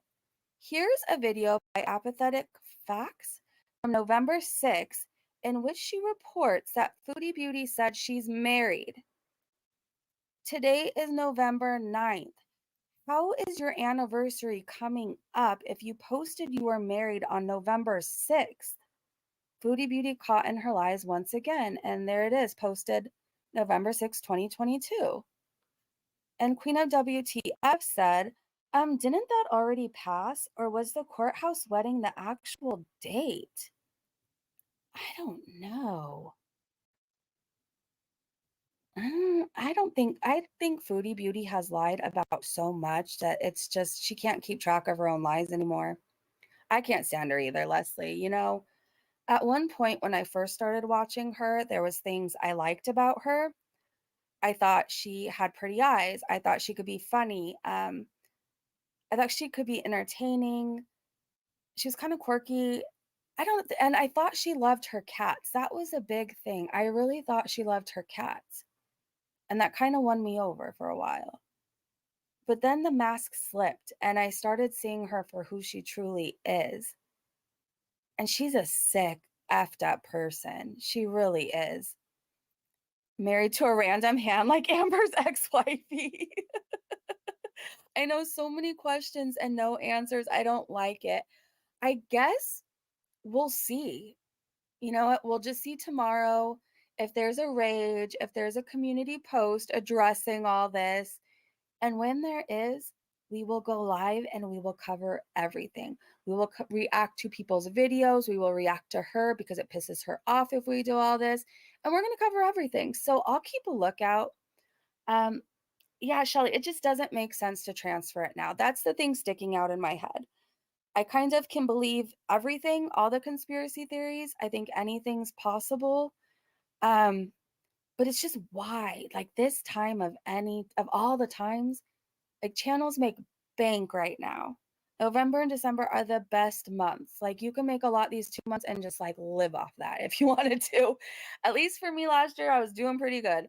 here's a video by Apathetic Facts from November 6th. in which she reports that Foodie Beauty said she's married. Today is November 9th. How is your anniversary coming up if you posted you were married on November 6th? Foodie Beauty caught in her lies once again, and there it is, posted November 6, 2022. And Queen of WTF said, didn't that already pass, or was the courthouse wedding the actual date? I don't know. I think Foodie Beauty has lied about so much that it's just, she can't keep track of her own lies anymore. I can't stand her either, Leslie. You know, at one point when I first started watching her, there was things I liked about her. I thought she had pretty eyes. I thought she could be funny. I thought she could be entertaining. She was kind of quirky. And I thought she loved her cats. That was a big thing. I really thought she loved her cats. And that kind of won me over for a while. But then the mask slipped and I started seeing her for who she truly is. And she's a sick, effed up person. She really is. Married to a random hand like Amber's ex-wifey. I know, so many questions and no answers. I don't like it. I guess we'll see. You know what? We'll just see tomorrow if there's a rage, if there's a community post addressing all this. And when there is, we will go live and we will cover everything. We will react to people's videos. We will react to her because it pisses her off if we do all this. And we're going to cover everything. So I'll keep a lookout. Yeah, Shelly, it just doesn't make sense to transfer it now. That's the thing sticking out in my head. I kind of can believe everything, all the conspiracy theories. I think anything's possible. But it's just why, like this time of all the times, like channels make bank right now. November and December are the best months. Like you can make a lot these 2 months and just like live off that if you wanted to. At least for me last year, I was doing pretty good.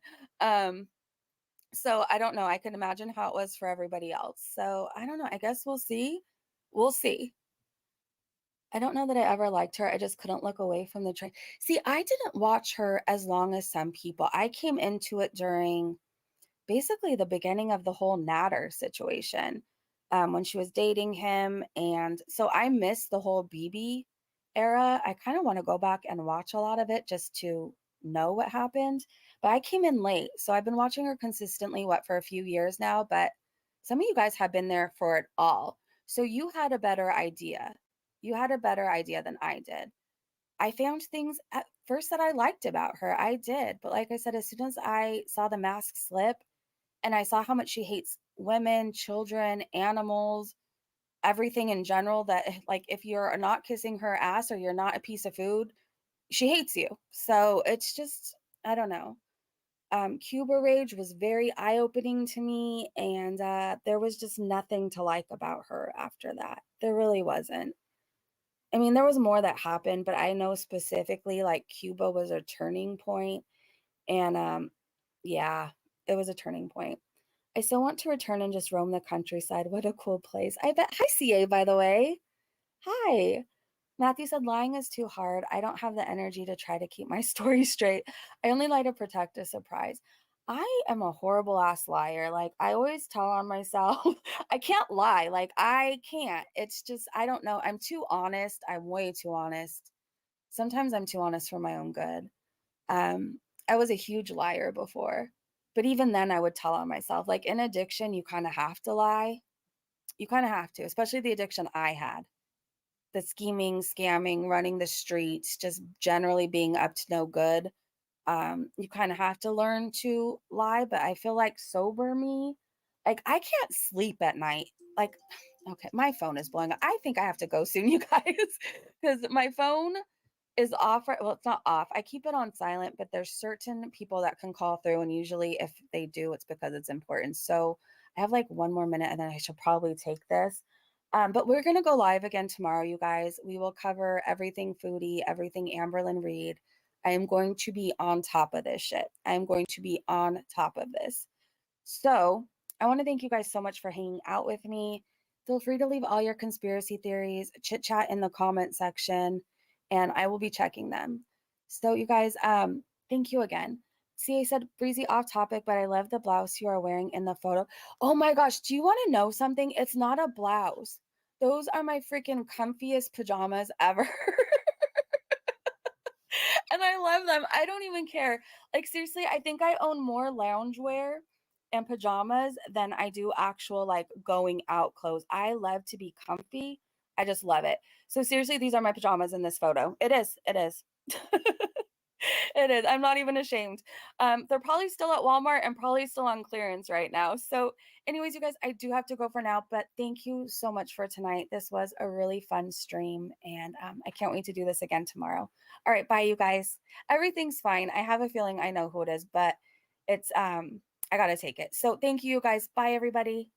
So I don't know. I can imagine how it was for everybody else. So I don't know. I guess we'll see. We'll see. I don't know that I ever liked her. I just couldn't look away from the train. See, I didn't watch her as long as some people. I came into it during basically the beginning of the whole Natter situation, when she was dating him. And so I missed the whole BB era. I kind of want to go back and watch a lot of it just to know what happened. But I came in late. So I've been watching her consistently, for a few years now. But some of you guys have been there for it all. So you had a better idea. You had a better idea than I did. I found things at first that I liked about her. I did. But like I said, as soon as I saw the mask slip and I saw how much she hates women, children, animals, everything in general, that like if you're not kissing her ass or you're not a piece of food, she hates you. So it's just, I don't know. Cuba Rage was very eye-opening to me, and there was just nothing to like about her after that. There really wasn't. I mean, there was more that happened, but I know specifically like Cuba was a turning point, and yeah, it was a turning point. I still want to return and just roam the countryside. What a cool place. I bet. Hi, CA, by the way. Hi. Matthew said, lying is too hard. I don't have the energy to try to keep my story straight. I only lie to protect a surprise. I am a horrible ass liar. Like, I always tell on myself, I can't lie. Like, I can't. It's just, I don't know. I'm too honest. I'm way too honest. Sometimes I'm too honest for my own good. I was a huge liar before, but even then I would tell on myself. Like in addiction, you kind of have to lie. You kind of have to, especially the addiction I had. The scheming, scamming, running the streets, just generally being up to no good. You kind of have to learn to lie, but I feel like sober me, like I can't sleep at night. Like, okay, my phone is blowing up. I think I have to go soon, you guys, because my phone is off. Well, it's not off. I keep it on silent, but there's certain people that can call through, and usually if they do, it's because it's important. So I have like 1 more minute and then I should probably take this. But we're going to go live again tomorrow, you guys. We will cover everything Foodie, everything Amberlyn Reed. I am going to be on top of this shit. I am going to be on top of this. So I want to thank you guys so much for hanging out with me. Feel free to leave all your conspiracy theories, chit chat in the comment section, and I will be checking them. So you guys, thank you again. CA said, Breezy, off topic, but I love the blouse you are wearing in the photo. Oh my gosh, do you want to know something? It's not a blouse. Those are my freaking comfiest pajamas ever. And I love them. I don't even care. Like, seriously, I think I own more loungewear and pajamas than I do actual, like, going out clothes. I love to be comfy. I just love it. So seriously, these are my pajamas in this photo. It is. It is. It is. I'm not even ashamed. They're probably still at Walmart and probably still on clearance right now. So anyways, you guys, I do have to go for now, but thank you so much for tonight. This was a really fun stream, and I can't wait to do this again tomorrow. All right, bye, you guys. Everything's fine. I have a feeling I know who it is, but it's I gotta take it. So thank you, guys. Bye, everybody.